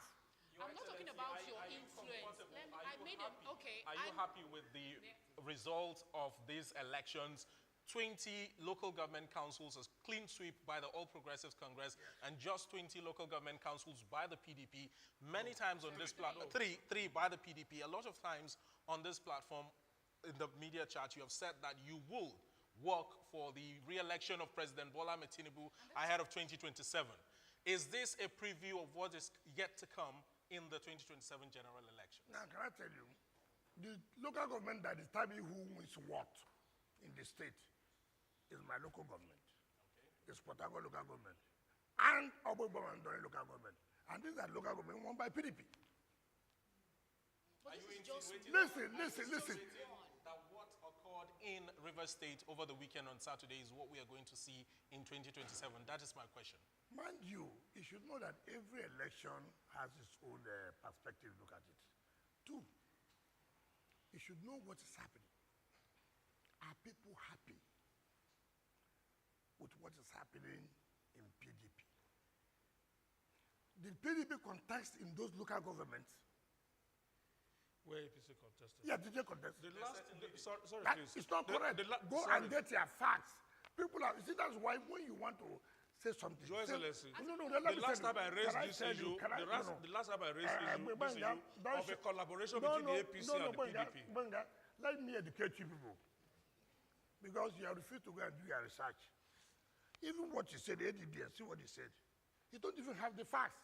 I'm not talking about your influence. I made it, okay. Are you happy with the result of these elections? 20 local government councils, a clean sweep by the All Progressives Congress, and just 20 local government councils by the PDP. Many times on this platform, three by the PDP. A lot of times on this platform, in the media chat, you have said that you will work for the re-election of President Bola Ahmed Tinubu ahead of 2027. Is this a preview of what is yet to come in the 2027 general election? Now, can I tell you, the local government that is telling me who wins what in the state is my local government. Okay. It's Port Harcourt local government. And Abuja local government. And these are local government won by PDP. Listen. That what occurred in River State over the weekend on Saturday is what we are going to see in 2027. That is my question. Mind you should know that every election has its own perspective. Look at it. Two, you should know what is happening. Are people happy with what is happening in PDP? The PDP contest in those local governments? Where APC contested? Yeah, did they contest? Sorry, please. It's not correct. Go and get your facts. People are, you see, that's why when you want to say something. Your Excellency, the last time I raised this issue, the last time I raised this issue of a collaboration between the APC and the PDP. Let me educate you people. Because you have refused to go and do your research. Even what you said, the ADD, see what he said. You don't even have the facts.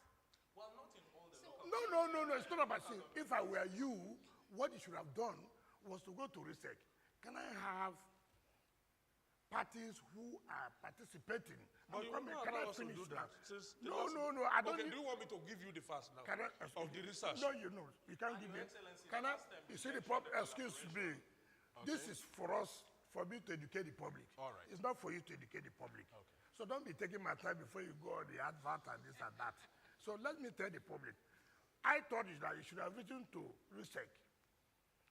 Well, not in all the No, it's not about saying. If I were you, what you should have done was to go to research. Can I have parties who are participating? But you will not allow us to do that. No, I don't. Okay, do you want me to give you the facts now of the research? No, you can't give me. Can I? You see the problem? Excuse me. Okay. This is for us, for me to educate the public. All right. It's not for you to educate the public. Okay. So don't be taking my time before you go on the advert and this and that. So let me tell the public. I thought that you should have written to research.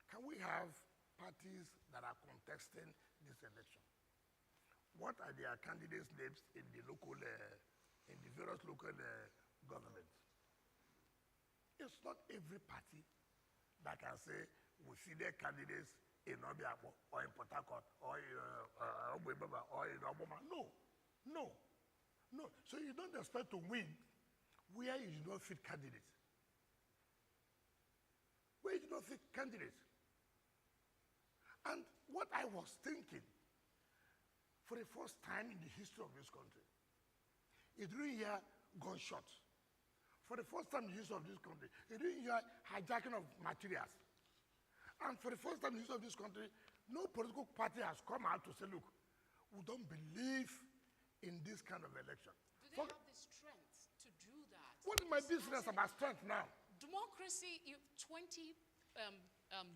Can we have parties that are contesting this election? What are their candidates' names in the local, in the various local governments? It's not every party that can say we see their candidates in Obiakpo or in Port Harcourt or in Obwebaba or in Obama. No. So you don't expect to win where you do not fit candidates. Where you do not fit candidates. And what I was thinking, for the first time in the history of this country, you didn't hear gunshots. For the first time in the history of this country, you didn't hear hijacking of materials. And for the first time in the history of this country, no political party has come out to say, look, we don't believe in this kind of election. Do they have the strength to do that? What is my business about strength now? Democracy, 20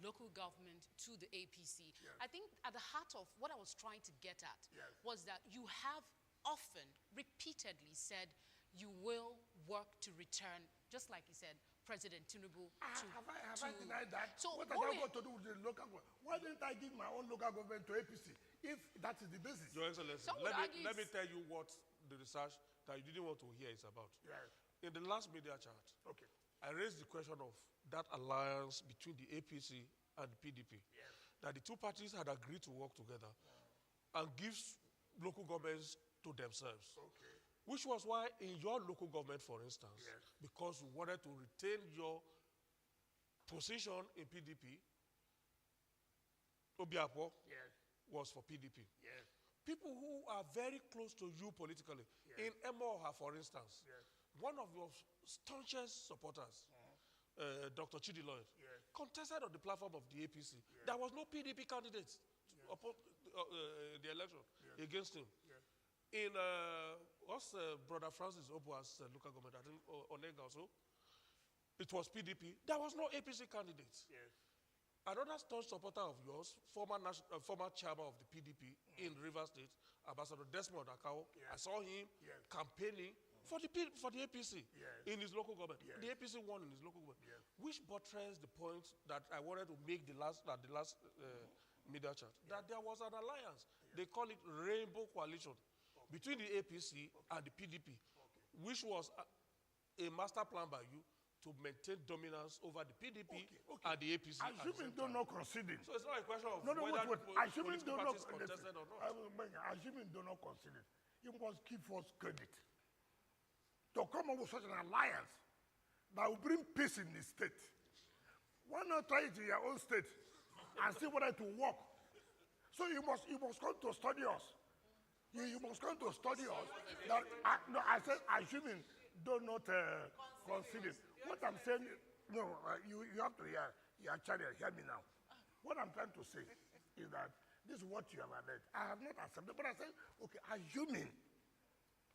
local government to the APC. Yes. I think at the heart of what I was trying to get at was that you have often, repeatedly said you will work to return, just like you said, President Tinubu to... Have I denied that? So what have I got to do with the local government? Why didn't I give my own local government to APC if that is the basis? Your Excellency, let me tell you what the research that you didn't want to hear is about. Yes. In the last media chat, okay, I raised the question of that alliance between the APC and the PDP. Yes. That the two parties had agreed to work together and give local governments to themselves. Okay. Which was why in your local government, for instance, because you wanted to retain your position in PDP, Obiakpo was for PDP. Yes. People who are very close to you politically, in Emoha, for instance, one of your staunchest supporters, Dr. Chidi Lloyd, contested on the platform of the APC. There was no PDP candidate upon the election against him. In Brother Francis Obua's local government, I think, Onega also, it was PDP. There was no APC candidate. Another staunch supporter of yours, former chairman of the PDP in River State, Ambassador Desmond Akao, I saw him campaigning For the APC in his local government. Yes. The APC won in his local government. Yes. Which buttressed the point that I wanted to make the last media chat, that there was an alliance. They call it Rainbow Coalition between the APC and the PDP, which was a master plan by you to maintain dominance over the PDP and the APC. Assuming do not conceding. So it's not a question of wait. whether Assuming do political not parties contested or not. Assuming do not conceding, you must give us credit to come up with such an alliance that will bring peace in the state. Why not try it in your own state and see whether it will work? So you must come to study us. You must come to study us. That I said assuming do not concede. What I'm saying, you have to hear your channel. Hear me now. What I'm trying to say is that this is what you have alleged. I have not accepted, but I said, okay, assuming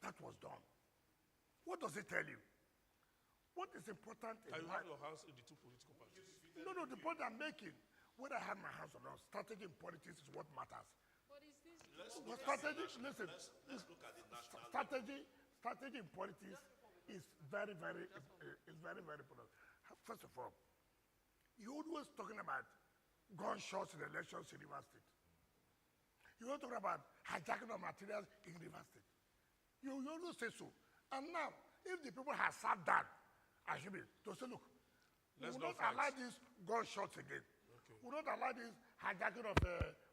that was done. What does it tell you? What is important in And you life? have your house in the two political parties. No, the point I'm making, whether I have my house or not, strategy in politics is what matters. What is this? But strategy, listen, Let's look at the national. strategy in politics is very, very important. First of all, you're always talking about gunshots in elections in River State. You're talking about hijacking of materials in River State. You always say so. And now, if the people have sat down, I should be to say, look, we Let's will not not allow fight. these gunshots again. Okay. We will not allow this hijacking of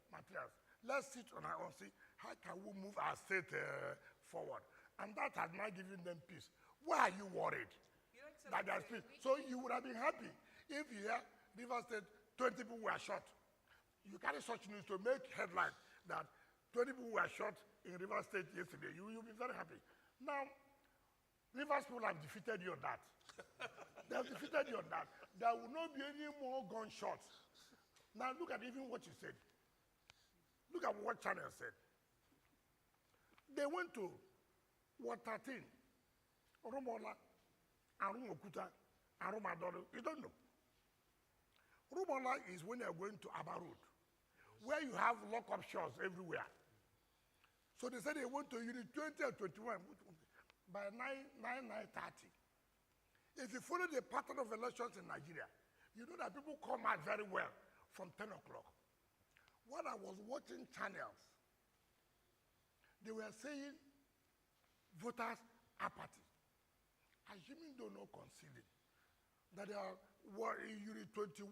materials. Let's sit on our own, see how can we move our state forward. And that has now given them peace. Why are you worried that there's peace? So you would have been happy if you hear River State, 20 people were shot. You carry such news to make headline that 20 people were shot in River State yesterday. You'll be very happy. Now, Rivers people have defeated you on that. They have defeated you on that. There will not be any more gunshots. Now look at even what you said. Look at what Channel said. They went to Ward 13, Rumola, Arum Okuta, Arum Adoro. You don't know. Rumola is when they're going to Aba Road, where you have lock-up shots everywhere. So they said they went to Unit 20 and 21 by 9:30. If you follow the pattern of elections in Nigeria, you know that people come out very well from 10 o'clock. When I was watching channels, they were saying voters apathy. Assuming they not conceding that there were in Unit 21,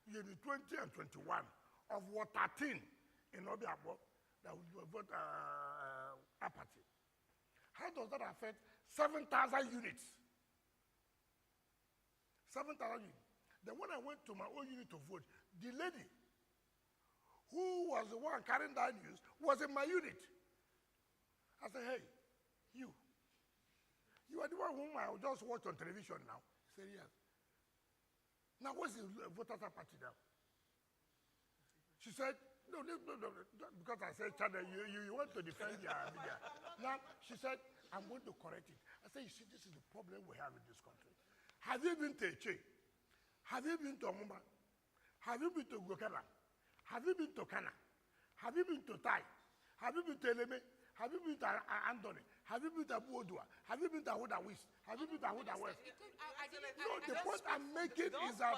Unit 20 and 21 of Ward 13 in Obiabo that would vote apathy. How does that affect 7,000 units? 7,000 units. Then when I went to my own unit to vote, the lady who was the one carrying that news was in my unit. I said, hey, you are the one whom I just watched on television now. He said, yes. Now, what's the voters apathy now? She said, no, because I said, Chad, you want to defend your media. Now, she said, I'm going to correct it. I said, you see, this is the problem we have in this country. Have you been to Eche? Have you been to Omuma? Have you been to Gokana? Have you been to Kana? Have you been to Tai? Have you been to Eleme? Have you been to Andoni? Have you been to Abu Odua? Have you been to Ahuda West? Have you been to Ahuda West? No, the point I'm making is that,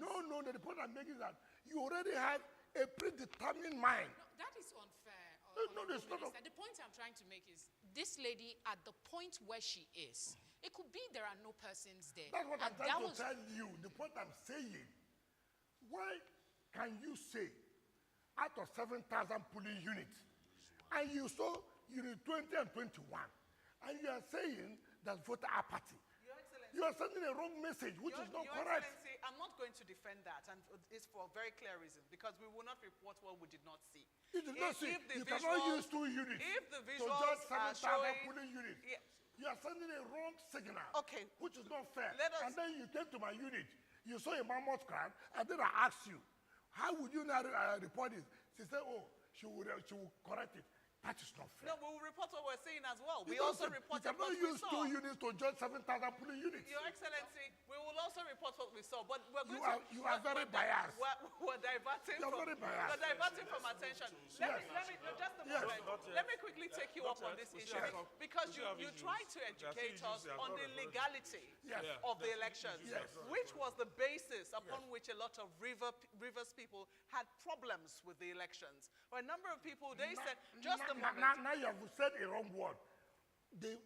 no, the point I'm making is that you already have a predetermined mind. No, that is unfair. No, it's not. The point I'm trying to make is this lady at the point where she is, it could be there are no persons there. That's what I'm And trying to tell you. The point I'm saying, why can you say out of 7,000 polling units, and you saw Unit 20 and 21, and you are saying that voter apathy? Your Excellency, You are sending a wrong message, which is not Your correct. Excellency, I'm not going to defend that, and it's for a very clear reason, because we will not report what we did not see. You did not see. the You cannot visuals- use 2 units If the to visuals judge are 7,000 showing, polling units. Yeah. You are sending a wrong signal, Okay. which is not fair. Let us- And then you came to my unit, you saw a mammoth crowd, and then I asked you, how would you now report it? She said, oh, she will correct it. That is not fair. No, we will report what we're seeing as well. You We also don't- reported You what cannot we use saw. 2 units to judge 7,000 polling units. Your Excellency, we will also report what we saw, but we're going You are very biased. We're diverting You're from, very biased. We're diverting from attention. Let me, just a Yes. moment. let me quickly take you up on this issue because you tried to educate us on the legality of the elections, which was the basis upon which a lot of Rivers people had problems with the elections. For a number of people, they said, just a moment. Now you have said a wrong word. The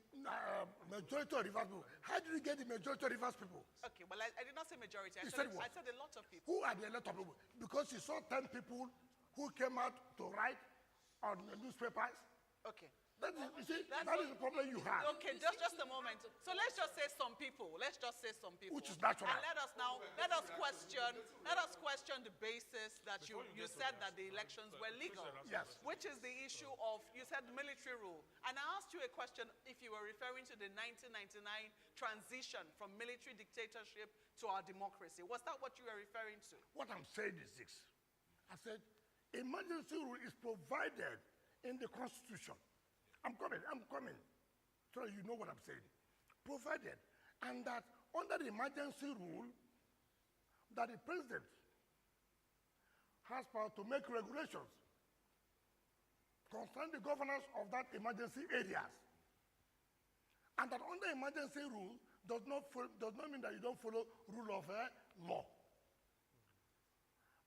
majority of Rivers people. How did you get the majority of Rivers people? Okay, well, I did not say majority. I said said a lot of people. Who are the lot of people? Because you saw 10 people who came out to write on the newspapers. Okay. That is the problem you have. Okay, just a moment. So let's just say some people. Let's just say some people. Which is natural. And let us question the basis that you said that the elections were legal. Yes. Which is the issue of, you said military rule. And I asked you a question if you were referring to the 1999 transition from military dictatorship to our democracy. Was that what you were referring to? What I'm saying is this. I said, emergency rule is provided in the Constitution. I'm coming. So you know what I'm saying. Provided. And that under the emergency rule, that the president has power to make regulations concerning the governance of that emergency areas. And that under emergency rule does not mean that you don't follow rule of law.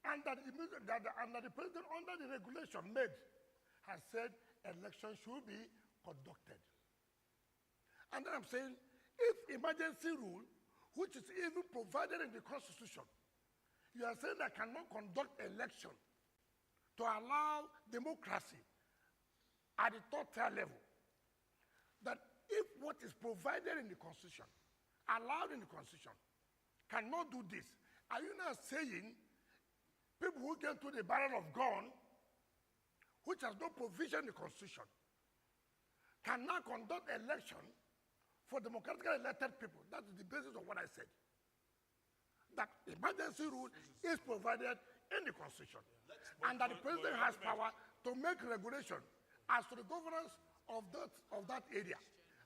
And that the president under the regulation made has said elections should be conducted. And then I'm saying, if emergency rule, which is even provided in the Constitution, you are saying that cannot conduct election to allow democracy at the third tier level, that if what is provided in the Constitution, allowed in the Constitution, cannot do this, are you now saying people who came to the barrel of gun, which has no provision in the Constitution, cannot conduct election for democratically elected people? That is the basis of what I said. That emergency rule is provided in the Constitution. And that the president has power to make regulation as to the governance of that area.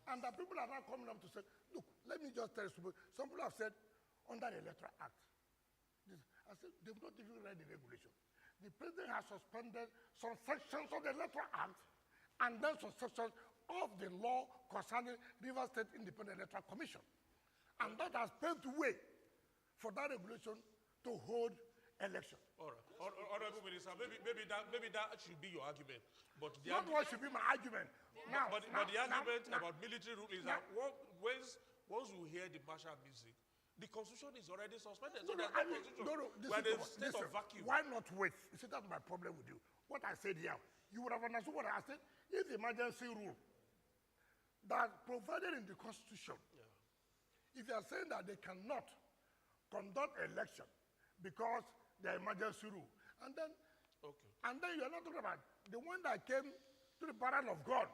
And that people are now coming up to say, look, let me just tell you, some people have said, under the Electoral Act, I said, they've not even read the regulation. The president has suspended some sections of the Electoral Act and then some sections of the law concerning Rivers State Independent Electoral Commission. And that has paved the way for that regulation to hold election. All right. Honorable Minister, maybe that should be your argument. But the Not what should be my argument. Now, but the argument about military rule is that once you hear the martial music, the Constitution is already suspended. So there's no Constitution. We're in a state of vacuum. Why not wait? You see, that's my problem with you. What I said here, you would have understood what I said. If the emergency rule that provided in the Constitution, if you are saying that they cannot conduct election because the emergency rule, and then you are not talking about the one that came to the barrel of God,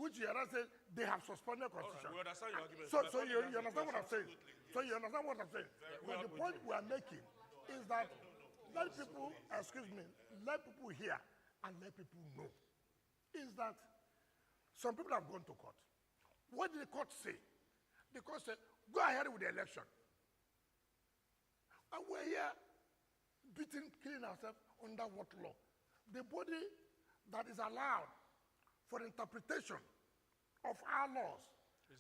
which you are saying they have suspended Constitution. Right, we understand your argument. So you understand what I'm saying? So you understand what I'm saying? But the point we are making is that let people, let people hear and let people know, is that some people have gone to court. What did the court say? The court said, go ahead with the election. And we're here killing ourselves under what law? The body that is allowed for interpretation of our laws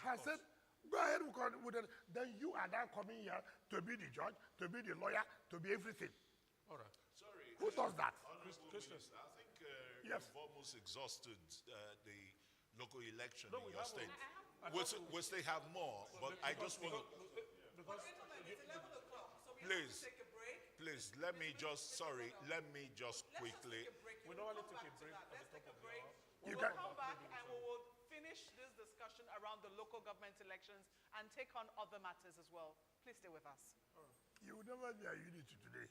has said, go ahead with it. Then you are now coming here to be the judge, to be the lawyer, to be everything. All right. Sorry. Who does that? Minister, I think Yes. you've almost exhausted the local election No, in we your haven't. state. We still have more, but I just want to... Because It's 11 o'clock, so we Please. have to take a break. Please, let me just quickly... we normally take a break at Let's the take top a of the break. hour. We will come back and we will finish this discussion around the local government elections and take on other matters as well. Please stay with us. You will never be a unity today.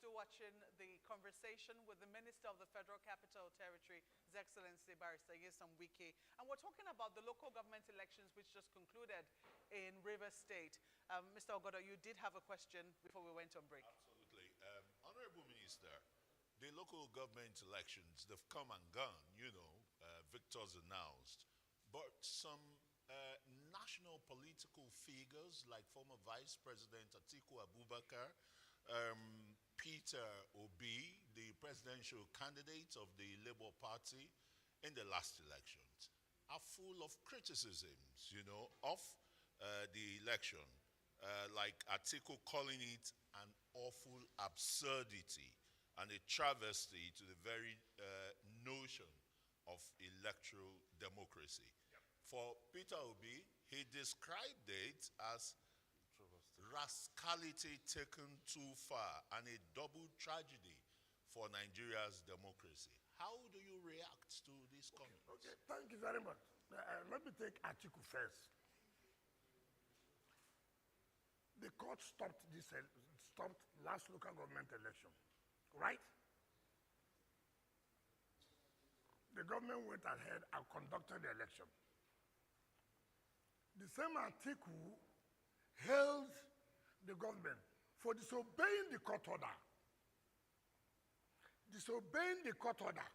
still watching the conversation with the Minister of the Federal Capital Territory, His Excellency Barrister Nyesom Wike. And we're talking about the local government elections which just concluded in Rivers State. Mr. Ogodo, you did have a question before we went on break. Absolutely. Honorable Minister, the local government elections, they've come and gone, victors announced. But some national political figures like former Vice President Atiku Abubakar, Peter Obi, the presidential candidate of the Labour Party in the last elections, are full of criticisms, of the election. Like Atiku calling it an awful absurdity and a travesty to the very notion of electoral democracy. Yep. For Peter Obi, he described it as rascality taken too far and a double tragedy for Nigeria's democracy. How do you react to these comments? Okay, thank you very much. Let me take Atiku first. The court stopped last local government election, right? The government went ahead and conducted the election. The same Atiku held the government for disobeying the court order. Disobeying the court order.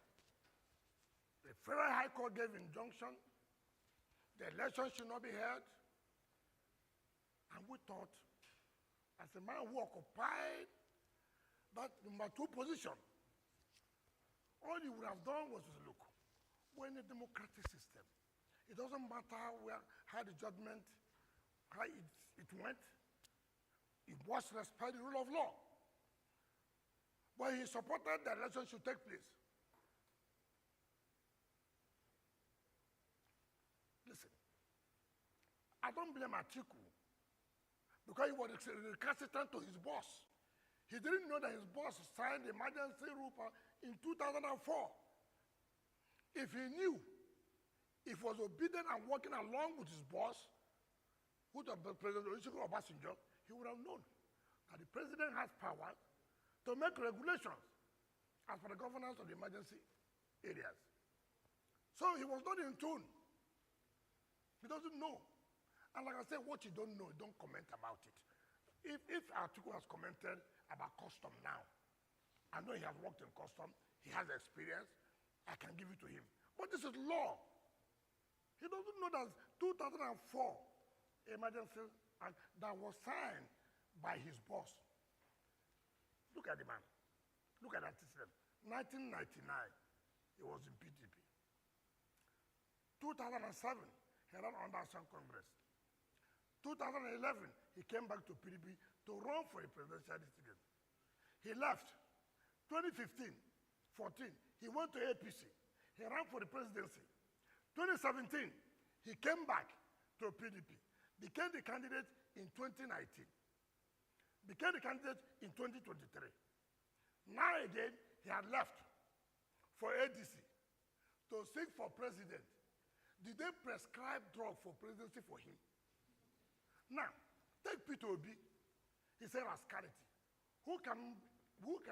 The Federal High Court gave injunction. The election should not be held. And we thought, as a man who occupied that number 2 position, all he would have done was to say, look, we're in a democratic system. It doesn't matter how the judgment, how it went. It was respect the rule of law. But he supported the election should take place. Listen, I don't blame Atiku because he was recalcitrant to his boss. He didn't know that his boss signed the emergency rule in 2004. If he knew, if he was obedient and working along with his boss, who the President Olusegun Obasanjo, he would have known that the president has power to make regulations as for the governance of the emergency areas. So he was not in tune. He doesn't know. And like I said, what you don't know, don't comment about it. If Atiku has commented about custom now, I know he has worked in custom, he has experience, I can give it to him. But this is law. He doesn't know that 2004 emergency act that was signed by his boss. Look at the man. Look at that system. 1999, he was in PDP. 2007, he ran under Action Congress. 2011, he came back to PDP to run for a presidential ticket. He left. 2015, 14, he went to APC. He ran for the presidency. 2017, he came back to PDP, became the candidate in 2019, became the candidate in 2023. Now again, he had left for ADC to seek for president. Did they prescribe drug for presidency for him? Now, take Peter Obi. He said rascality. Who can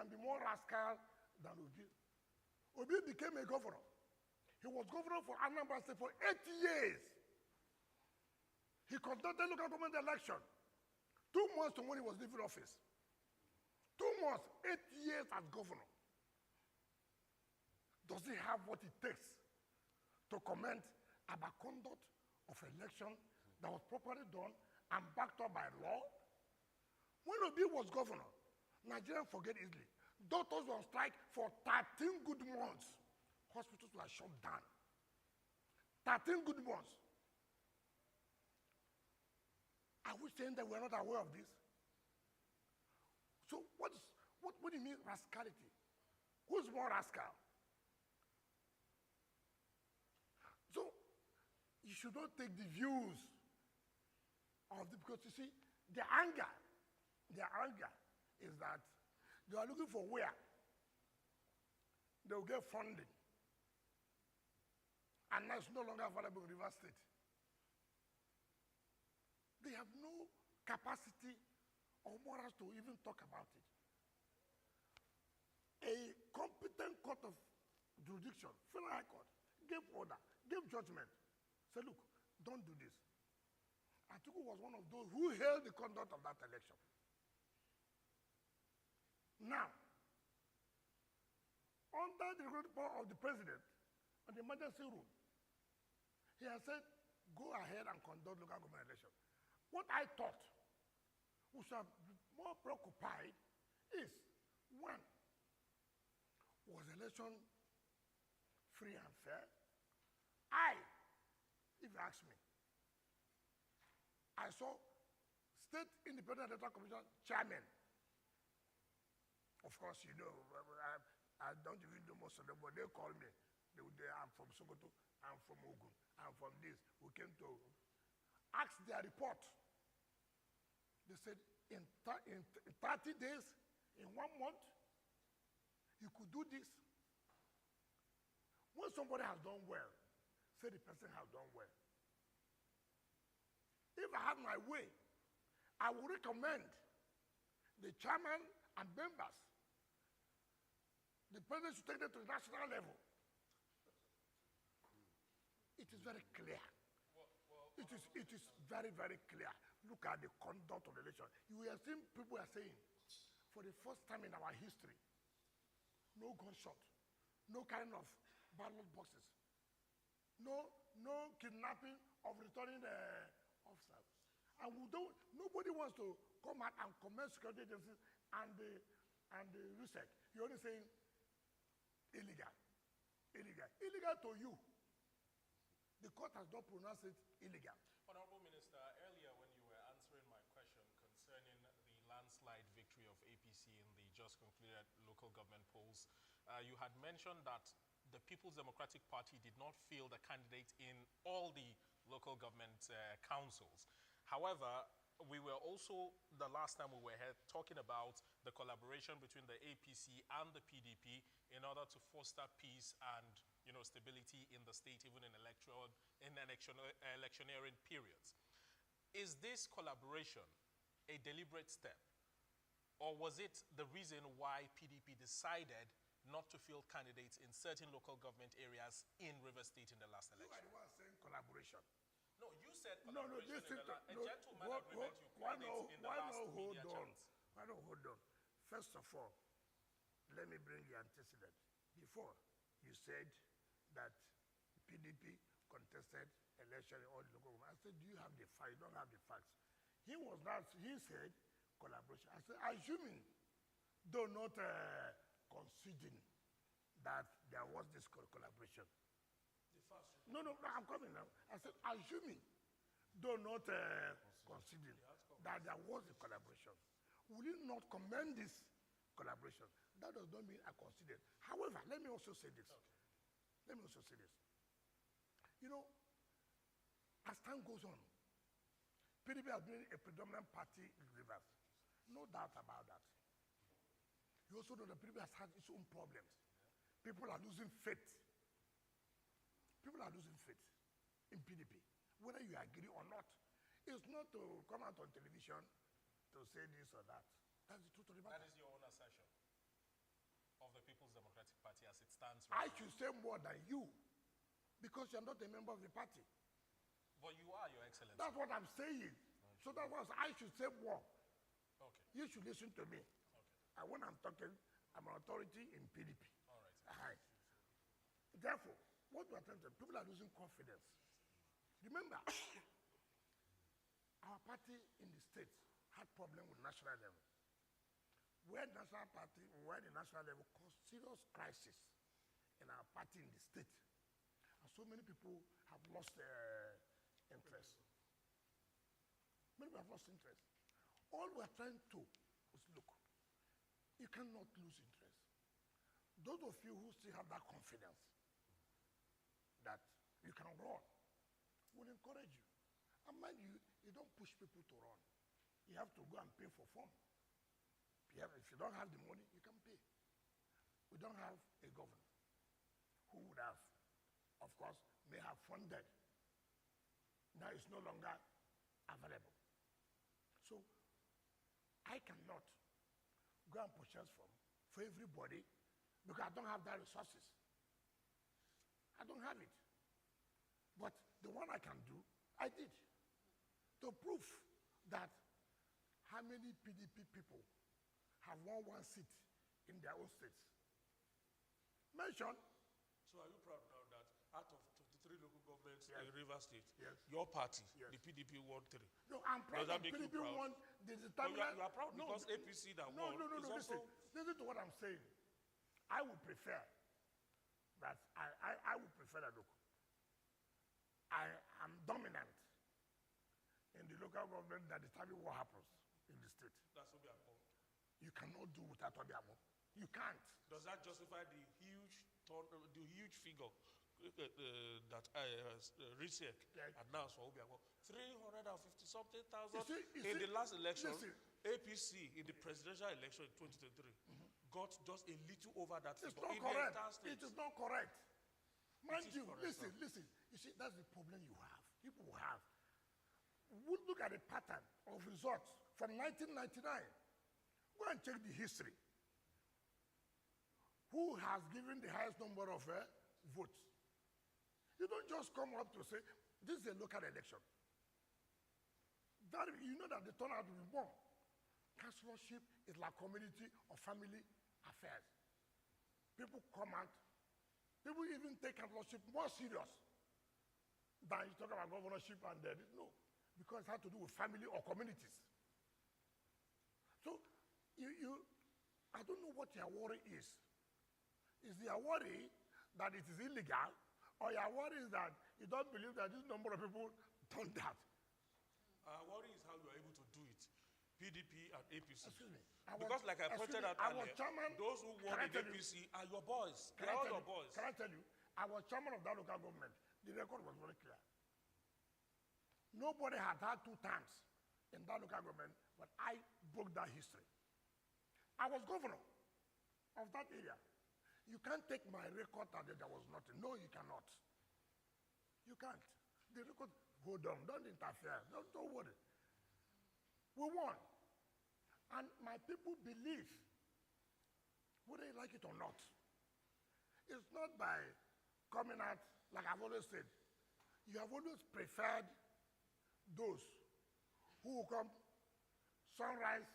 be more rascal than Obi? Obi became a governor. He was governor for Anambra State for 8 years. He conducted local government election 2 months to when he was leaving office. 2 months, 8 years as governor. Does he have what it takes to comment about conduct of election that was properly done and backed up by law? When Obi was governor, Nigerians forget easily. Doctors were on strike for 13 good months. Hospitals were shut down. 13 good months. Are we saying that we're not aware of this? So what do you mean rascality? Who's more rascal? So you should not take the views of the, because you see, their anger is that they are looking for where they will get funding. And now it's no longer available in Rivers State. They have no capacity or morals to even talk about it. a competent court of jurisdiction, Federal High Court, gave order, gave judgment, said, look, don't do this. Atiku was one of those who held the conduct of that election. Now, under the regulatory power of the president, on the emergency rule, he has said, go ahead and conduct local government election. What I thought we should have been more preoccupied is, one, was the election free and fair? If you ask me, I saw State Independent Electoral Commission chairman. Of course, you know, I don't even know most of them, but they call me. I'm from Sokoto, I'm from Ogun, I'm from this. We came to ask their report. They said, in 30 days, in 1 month, you could do this. When somebody has done well, say the person has done well. If I have my way, I would recommend the chairman and members, the president should take them to the national level. It is very clear. It is very, very clear. Look at the conduct of the election. You have seen people are saying, for the first time in our history, no gunshot, no kind of ballot boxes, no kidnapping of returning officers. And nobody wants to come out and commend security agencies and the RUSEC. You're only saying illegal. Illegal to you. The court has not pronounced it illegal. Honorable Minister, earlier when you were answering my question concerning the landslide victory of APC in the just concluded local government polls, you had mentioned that the People's Democratic Party did not field a candidate in all the local government councils. However, we were also, the last time we were here, talking about the collaboration between the APC and the PDP in order to foster peace and, you know, stability in the state, even in electioneering periods. Is this collaboration a deliberate step, or was it the reason why PDP decided not to field candidates in certain local government areas in Rivers State in the last election? You are the one saying collaboration. No, you said collaboration a gentleman agreement you why credit in the last media chance. Why not hold on? First of all, let me bring the antecedent. Before, you said that PDP contested election in all the local government. I said, do you have the facts? You don't have the facts. He said collaboration. I said, assuming, though not conceding that there was this collaboration. No, I'm coming now. I said, assuming, though not considering that there was a collaboration, will you not commend this collaboration? That does not mean I consider. However, let me also say this. Okay. Let me also say this. You know, as time goes on, PDP has been a predominant party in Rivers. No doubt about that. You also know that PDP has had its own problems. People are losing faith. People are losing faith in PDP, whether you agree or not. It's not to come out on television to say this or that. That's the truth of the matter. That is your own assertion of the People's Democratic Party as it stands right now. I should say more than you, because you're not a member of the party. But you are, Your Excellency. That's what I'm saying. Okay. So that's what I should say more. Okay. You should listen to me. Okay. And when I'm talking, I'm an authority in PDP. All right. Right. Therefore, what we are trying to do, people are losing confidence. Remember, our party in the states had problem with national level. Where the national level caused serious crisis in our party in the state. And so many people have lost interest. Many people have lost interest. All we are trying to is, look, you cannot lose interest. Those of you who still have that confidence that you can run, will encourage you. And mind you, you don't push people to run. You have to go and pay for form. If you don't have the money, you can pay. We don't have a governor who would have, of course, may have funded. Now it's no longer available. So I cannot go and purchase form for everybody because I don't have that resources. I don't have it. But the one I can do, I did. To prove that how many PDP people have won one seat in their own states. Mention. So are you proud now that out of 23 local governments Yes. in Rivers State, Yes. your party, Yes. the PDP, won 3? No, I'm proud Does that that make you PDP proud? won the No, determinant. you are proud because APC that no, won No, no, is no, also... listen to what I'm saying. I would prefer that, I would prefer that, look, I am dominant in the local government that determine what happens in the state. That's what we are called. You cannot do without Obiamo. You can't. Does that justify the huge figure that RISEC Yeah. announced for Obiango? 350-something thousand You in see, the last election. listen. APC in the presidential election in 2023 got just a little over that It's figure not in the correct. entire state. It is not correct. Mind is you, correct, listen, sir. listen. You see, that's the problem you have. People have. We look at the pattern of results from 1999. Go and check the history. Who has given the highest number of votes? You don't just come up to say, this is a local election. That, you know that the turnout will be more. Councillorship is like community or family affairs. People come out. People even take councillorship more serious than you talk about governorship and no, because it has to do with family or communities. So I don't know what your worry is. Is your worry that it is illegal, or your worry is that you don't believe that this number of people done that? Our worry is how you are able to do it. PDP and APC. Excuse me. Because like I pointed out earlier, those who won in APC are your boys. They are all your boys. Can I tell you, I was chairman of that local government. The record was very clear. Nobody had 2 terms in that local government, but I broke that history. I was governor of that area. You can't take my record that there was nothing. No, you cannot. You can't. The record, hold on, don't interfere, don't worry. We won. And my people believe, whether you like it or not. It's not by coming out, like I've always said, you have always preferred those who will come sunrise,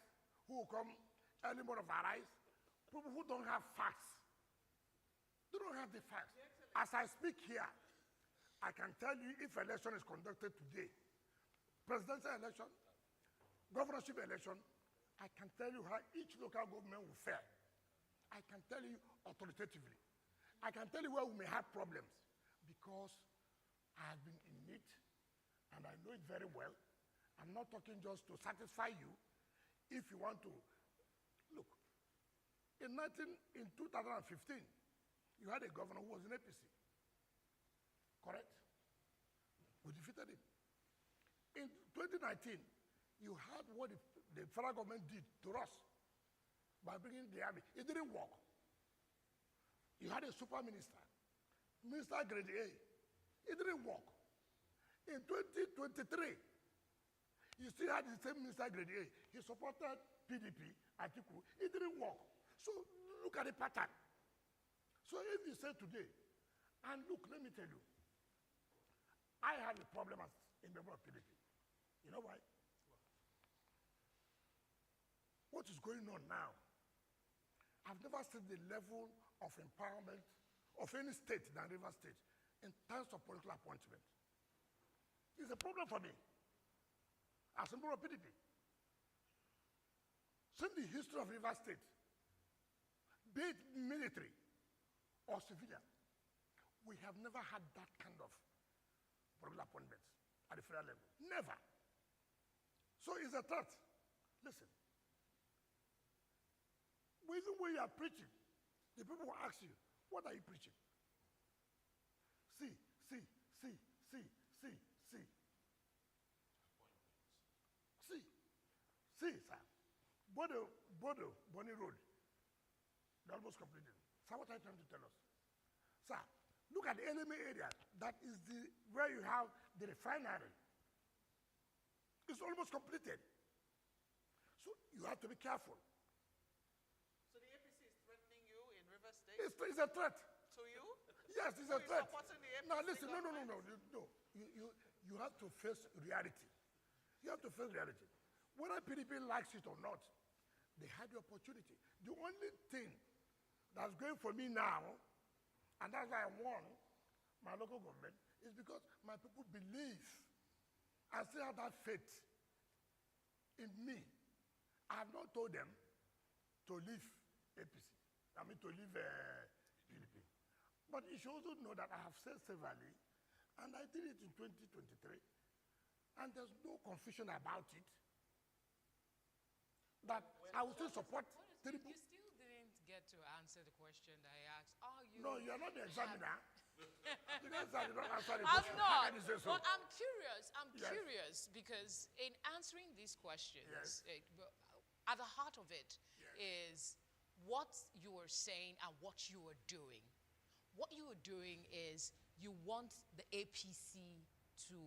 who will come early morning of arise, people who don't have facts. They don't have the facts. As I speak here, I can tell you if election is conducted today, presidential election, governorship election, I can tell you how each local government will fare. I can tell you authoritatively. I can tell you where we may have problems because I have been in it and I know it very well. I'm not talking just to satisfy you. If you want to, look, in 2015, you had a governor who was in APC, correct? We defeated him. In 2019, you had what the federal government did to us by bringing the army. It didn't work. You had a super minister, Minister Grade A. It didn't work. In 2023, you still had the same Minister Grade A. He supported PDP, Atiku. It didn't work. So look at the pattern. So if you say today, and look, let me tell you, I have a problem as a member of PDP. You know why? What is going on now? I've never seen the level of empowerment of any state than Rivers State in terms of political appointment. It's a problem for me as a member of PDP. Since the history of Rivers State, be it military or civilian, we have never had that kind of political appointments at the federal level. Never. So it's a threat. Listen. Even when you are preaching, the people will ask you, what are you preaching? See, sir. Bonny Road, they're almost completed. Sir, what are you trying to tell us? Sir, look at the enemy area. That is where you have the refinery. It's almost completed. So you have to be careful. So the APC is threatening you in Rivers State? It's a threat. To you? Yes, it's So a you're threat. supporting the Now APC listen, no. government? You have to face reality. You have to face reality. Whether PDP likes it or not, they had the opportunity. The only thing that's going for me now, and that's why I won my local government, is because my people believe and still have that faith in me. I have not told them to leave APC. I mean to leave PDP. But you should also know that I have said severally, and I did it in 2023, and there's no confusion about it, that I will still support PDP. You still didn't get to answer the question that I asked. Are you? No, you're not the examiner. You didn't answer the I'm question. How can not. you say so? But I'm curious. I'm Yes. curious because in answering these questions, Yes. at the heart of it is what you are saying and what you are doing. What you are doing is you want the APC to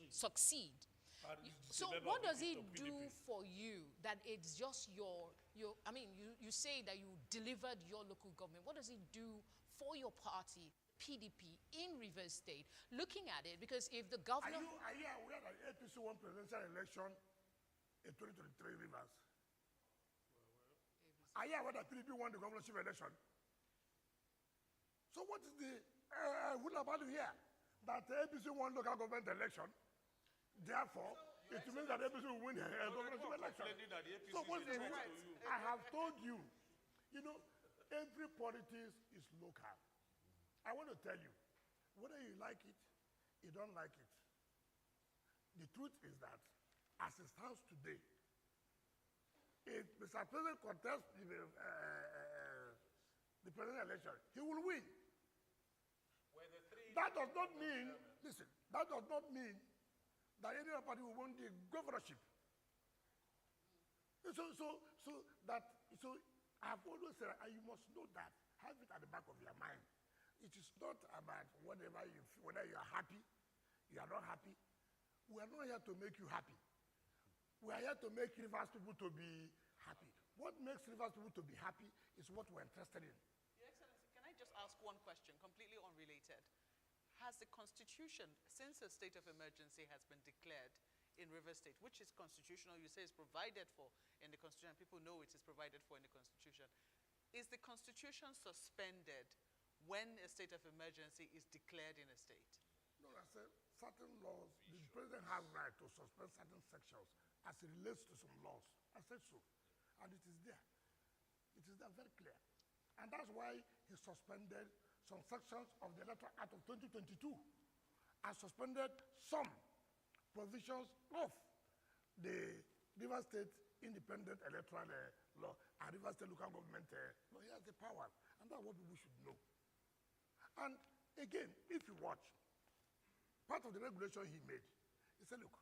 succeed. So what does it do for you that it's just I mean, you say that you delivered your local government. What does it do for your party, PDP, in Rivers State? Looking at it, because if the governor... Are you aware that APC won presidential election in 2023 Rivers? Are you aware that PDP won the governorship election? So what is the rule about here? That APC won local government election, therefore, it means that APC will win the governorship election. So what is the rule? I have told you, every politics is local. I want to tell you, whether you like it, you don't like it. The truth is that, as it stands today, if Mr. President contests the presidential election, he will win. That does not mean, listen, that does not mean that any other party will win the governorship. So I've always said, and you must know that, have it at the back of your mind. It is not about whatever you feel, whether you are happy, you are not happy. We are not here to make you happy. We are here to make Rivers people to be happy. What makes Rivers people to be happy is what we're interested in. Your Excellency, can I just ask one question, completely unrelated? Has the Constitution, since a state of emergency has been declared in Rivers State, which is constitutional, you say is provided for in the Constitution, people know it is provided for in the Constitution, is the Constitution suspended when a state of emergency is declared in a state? No, I said certain laws, the president has right to suspend certain sections as it relates to some laws. I said so. And it is there. It is there very clear. And that's why he suspended some sections of the Electoral Act of 2022 and suspended some provisions of the Rivers State Independent Electoral Law and Rivers State Local Government Law. He has the power, and that's what people should know. And again, if you watch, part of the regulation he made, he said, look,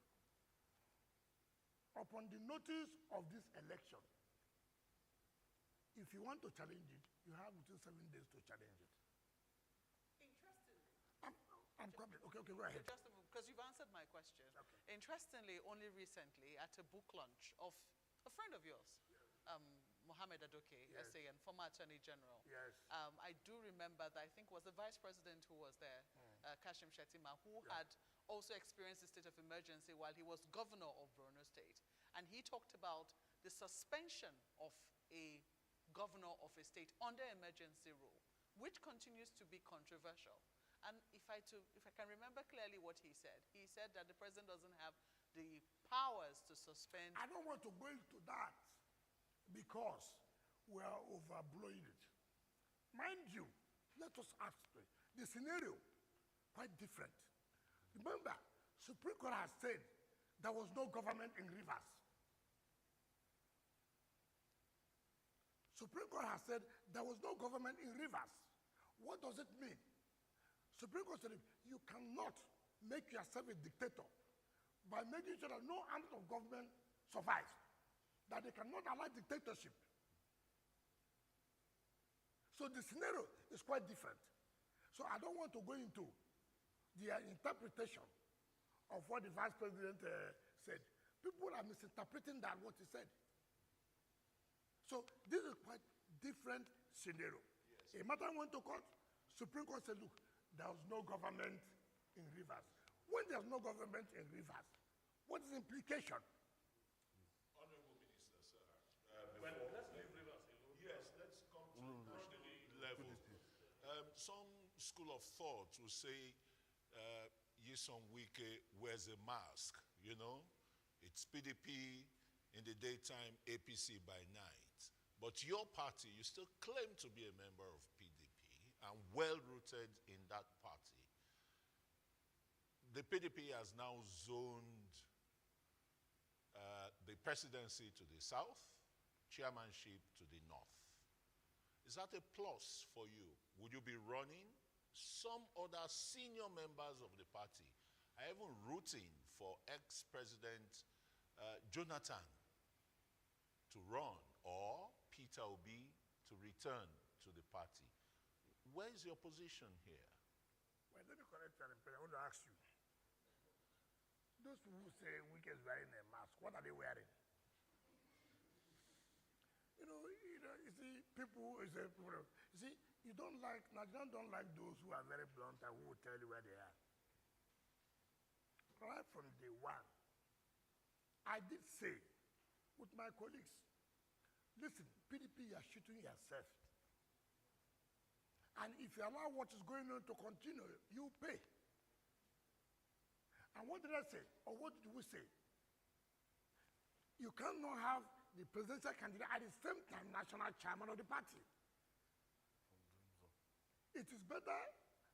upon the notice of this election, if you want to challenge it, you have within 7 days to challenge it. Interestingly. I'm coming. Okay, go ahead. Just a moment, because you've answered my question. Okay. Interestingly, only recently, at a book launch of a friend of yours, Mohammed Adoke, Yes. SA, and former Attorney General. Yes. I do remember that I think was the Vice President who was there, Kashim Shettima, who had also experienced the state of emergency while he was governor of Borno State. And he talked about the suspension of a governor of a state under emergency rule, which continues to be controversial. And if I can remember clearly what he said that the president doesn't have the powers to suspend. I don't want to go into that because we are overblowing it. Mind you, let us ask the scenario quite different. Remember, Supreme Court has said there was no government in Rivers. Supreme Court has said there was no government in Rivers. What does it mean? Supreme Court said you cannot make yourself a dictator by making sure that no arm of government survives, that they cannot allow dictatorship. So the scenario is quite different. So I don't want to go into the interpretation of what the Vice President said. People are misinterpreting that, what he said. So this is quite different scenario. Yes. A matter went to court. Supreme Court said, look, there was no government in Rivers. When there's no government in Rivers, what is the implication? Honorable Minister, sir. Let's leave Rivers alone. Yes, let's come to national level. Some school of thought will say Nyesom Wike wears a mask, you know. It's PDP in the daytime, APC by night. But your party, you still claim to be a member of PDP and well-rooted in that party. The PDP has now zoned the presidency to the south, chairmanship to the north. Is that a plus for you? Would you be running? Some other senior members of the party are even rooting for ex-president Jonathan to run, or Peter Obi to return to the party. Where is your position here? Well, let me correct you. I want to ask you. Those people who say Wike is wearing a mask, what are they wearing? You see, people, you see, Nigerians don't like those who are very blunt and who will tell you where they are. Right from day one, I did say with my colleagues, listen, PDP, you are shooting yourself. And if you allow what is going on to continue, you pay. And what did I say? Or what did we say? You cannot have the presidential candidate at the same time national chairman of the party. It is better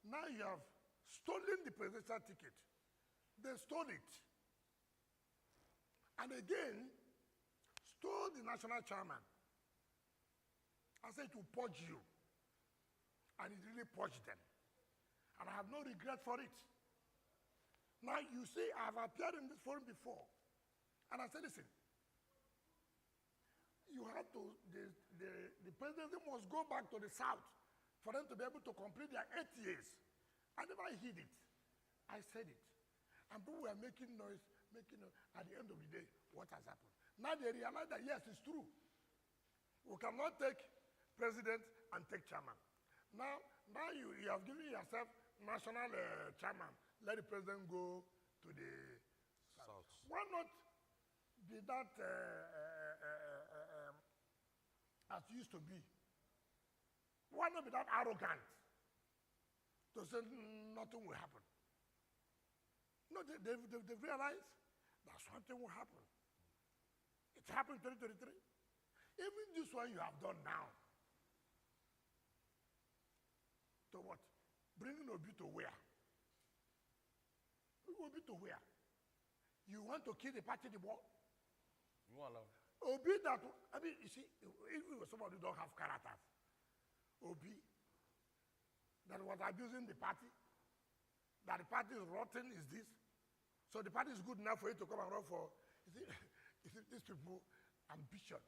now you have stolen the presidential ticket. They stole it. And again, stole the national chairman. I said to purge you. And it really purged them. And I have no regret for it. Now, you see, I have appeared in this forum before. And I said, listen, you have to, the presidency must go back to the south for them to be able to complete their 8 years. I never hid it. I said it. And people were making noise, at the end of the day, what has happened? Now they realize that, yes, it's true. We cannot take president and take chairman. Now you have given yourself national chairman. Let the president go to the south. Why not be that as used to be? Why not be that arrogant to say nothing will happen? No, they've realized that something will happen. It happened in 2023. Even this one you have done now. To what? Bringing Obi to where? Obi to where? You want to kill the party the ball? You want love? Obi that, I mean, you see, if somebody don't have characters, Obi that was abusing the party, that the party is rotten is this, so the party is good enough for you to come and run for, you see these people, ambition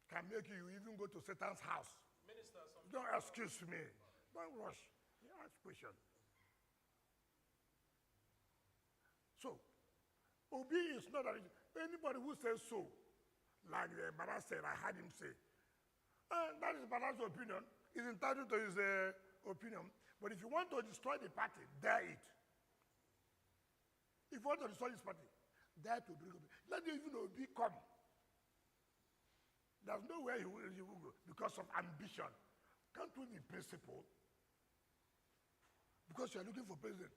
can make you even go to Satan's house. Minister, don't excuse me. Don't rush. You ask question. So, Obi is not that anybody who says so, like Bala said, I heard him say, that is Bala's opinion. He's entitled to his opinion. But if you want to destroy the party, dare it. If you want to destroy this party, dare to bring Obi. Let even Obi come. There's nowhere he will go because of ambition. Can't we be principled? Because you are looking for president.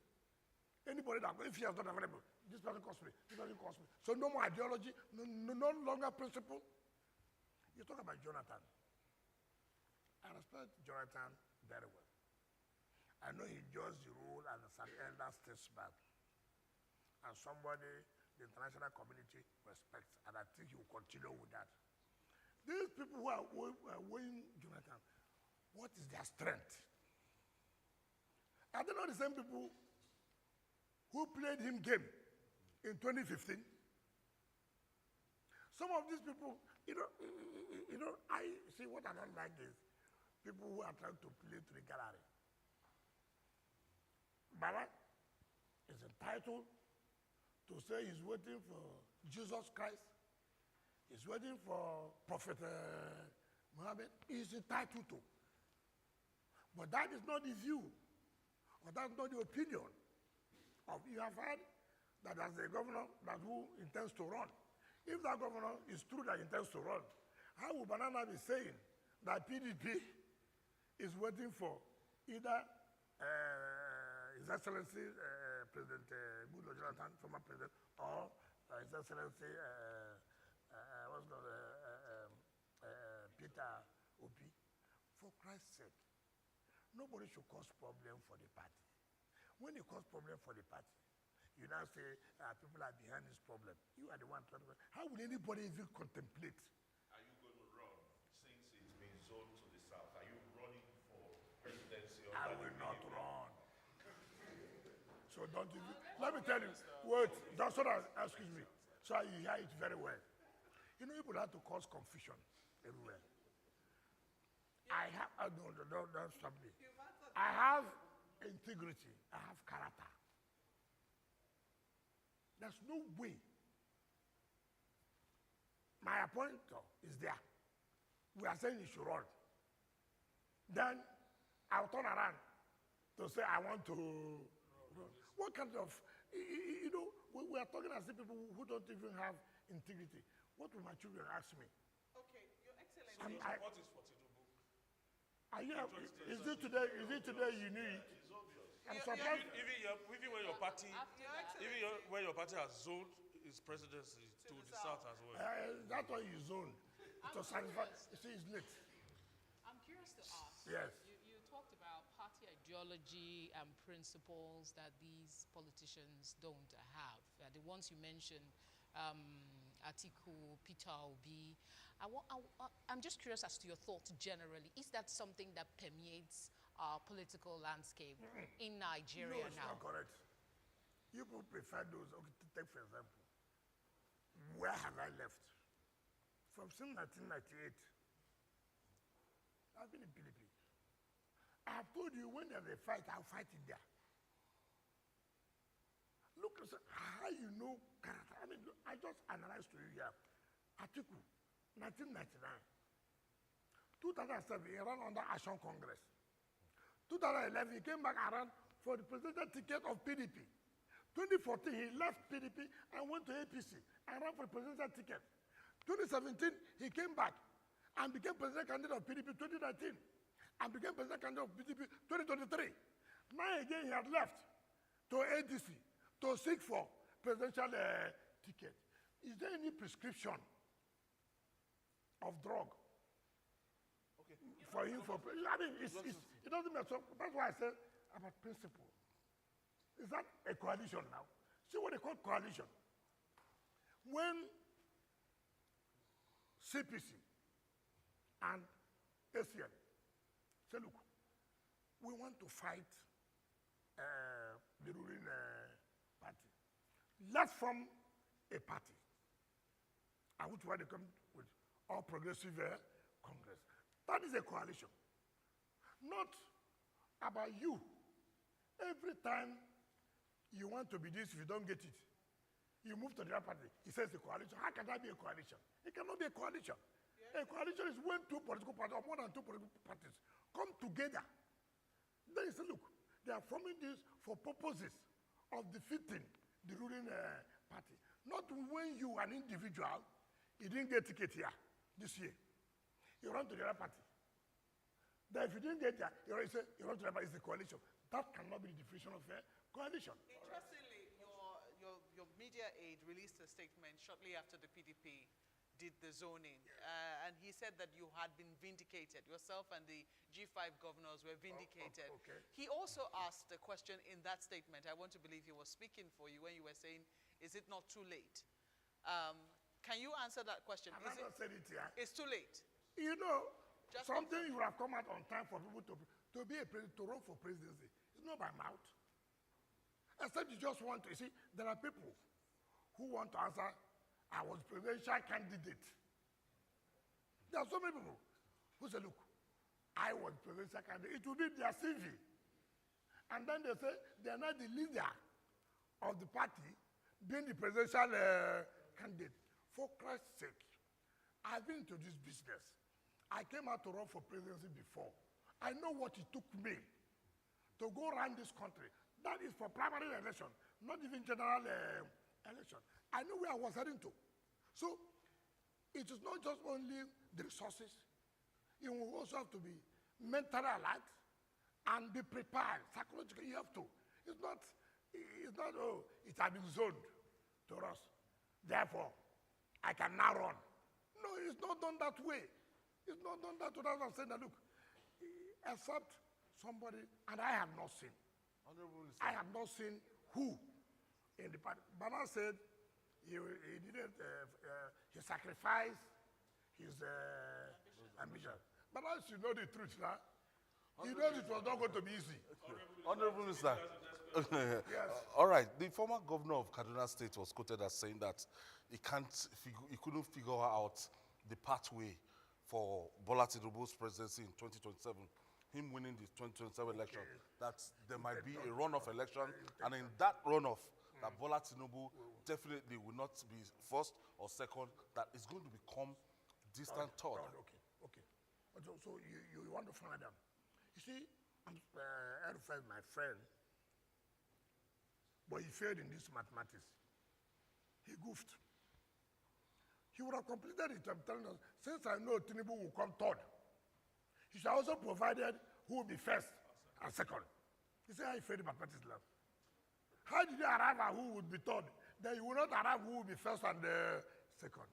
Anybody that, if he has not available, this person costs me, this person costs me. So no more ideology, no longer principle. You talk about Jonathan. I respect Jonathan very well. I know he enjoys the role as an elder statesman and somebody the international community respects, and I think he will continue with that. These people who are weighing Jonathan, what is their strength? Are they not the same people who played him game in 2015? Some of these people, I see what I don't like is people who are trying to play to the gallery. Bala is entitled to say he's waiting for Jesus Christ. He's waiting for Prophet Muhammad. He's entitled to. But that is not the view, or that's not the opinion of, you have heard that as a governor that who intends to run. If that governor is true that he intends to run, how would Banana be saying that PDP is waiting for either His Excellency President Goodluck Jonathan, former president, or His Excellency Peter Obi? For Christ's sake, nobody should cause problem for the party. When you cause problem for the party, you now say people are behind this problem. You are the one trying to. How will anybody even contemplate? Are you going to run since it's been zoned to the south? Are you running for presidency? I will not run. So don't even. Let me tell you. Wait, just so that, excuse me. So you hear it very well. You know, people have to cause confusion everywhere. I have. Don't stop me. I have integrity. I have character. There's no way. My appointer is there. We are saying he should run. Then I'll turn around to say I want to run. What kind of, you know, we are talking as if people who don't even have integrity. What will my children ask me? Okay, Your Excellency. What is for Tinubu? Is it today you need? I'm surprised. Even when your party, when your party has zoned its presidency to the south as well. That's why you zoned. To satisfy. You see, it's late. I'm curious to ask. Yes. You talked about party ideology and principles that these politicians don't have. The ones you mentioned, Atiku, Peter Obi. I'm just curious as to your thoughts generally. Is that something that permeates our political landscape in Nigeria no, it's now? not correct. You people prefer those. Okay, to take for example, where have I left? From since 1998, I've been in PDP. I have told you when there's a fight, I'll fight it there. Look, how you know character. I mean, I just analyzed to you here. Atiku, 1999. 2007, he ran under Action Congress. 2011, he came back around for the presidential ticket of PDP. 2014, he left PDP and went to APC and ran for the presidential ticket. 2017, he came back and became presidential candidate of PDP 2019 and became presidential candidate of PDP 2023. Now again, he had left to ADC to seek for presidential ticket. Is there any prescription of drug? For him, I mean, it doesn't matter. That's why I said about principle. Is that a coalition now? See what they call coalition. When CPC and ACN say, look, we want to fight the ruling party. Let's form a party. And which one they come with? All Progressive Congress. That is a coalition. Not about you. Every time you want to be this, if you don't get it, you move to the other party. He says a coalition. How can that be a coalition? It cannot be a coalition. Yeah. A coalition is when two political parties, or more than two political parties, come together. Then you say, look, they are forming this for purposes of defeating the ruling party. Not when you, an individual, you didn't get ticket here this year. You run to the other party. Then if you didn't get there, you run to the other party, it's a coalition. That cannot be the definition of a coalition. Interestingly, your media aide released a statement shortly after the PDP did the zoning. And he said that you had been vindicated. Yourself and the G5 governors were vindicated. Okay. He also asked a question in that statement. I want to believe he was speaking for you when you were saying, is it not too late? Can you answer that question? I have not said it here. It's too late. You know, Just something you would have come out on time for people to be a president, to run for presidency. It's not by mouth. Except you just want to. You see, there are people who want to answer, I was presidential candidate. There are so many people who say, look, I was presidential candidate. It will be their CV. And then they say they are not the leader of the party being the presidential candidate. For Christ's sake, I've been into this business. I came out to run for presidency before. I know what it took me to go around this country. That is for primary election, not even general election. I know where I was heading to. So it is not just only the resources. You will also have to be mentally alert and be prepared psychologically. You have to. It's not, oh, it has been zoned to us. Therefore, I can now run. No, it's not done that way. It's not done that way. That's what I'm saying. That, look, except somebody, and I have not seen. I have not seen who in the party. Bana said he didn't, he sacrificed his ambition. But as you know the truth now, he knows it was not going to be easy. Honorable Minister. Yes. All right. The former governor of Kaduna State was quoted as saying that he couldn't figure out the pathway for Bola Tinubu's presidency in 2027. Him winning the 2027 election, that there might be a runoff election, and in that runoff, that Bola Tinubu definitely will not be first or second, that is going to become distant third. Okay. So you want to find them. You see, Erufai is my friend, but he failed in this mathematics. He goofed. He would have completed it. I'm telling us, since I know Tinubu will come third, he should also provided who will be first and second. You see how he failed the mathematics lab. How did you arrive at who would be third? Then you will not arrive who will be first and second.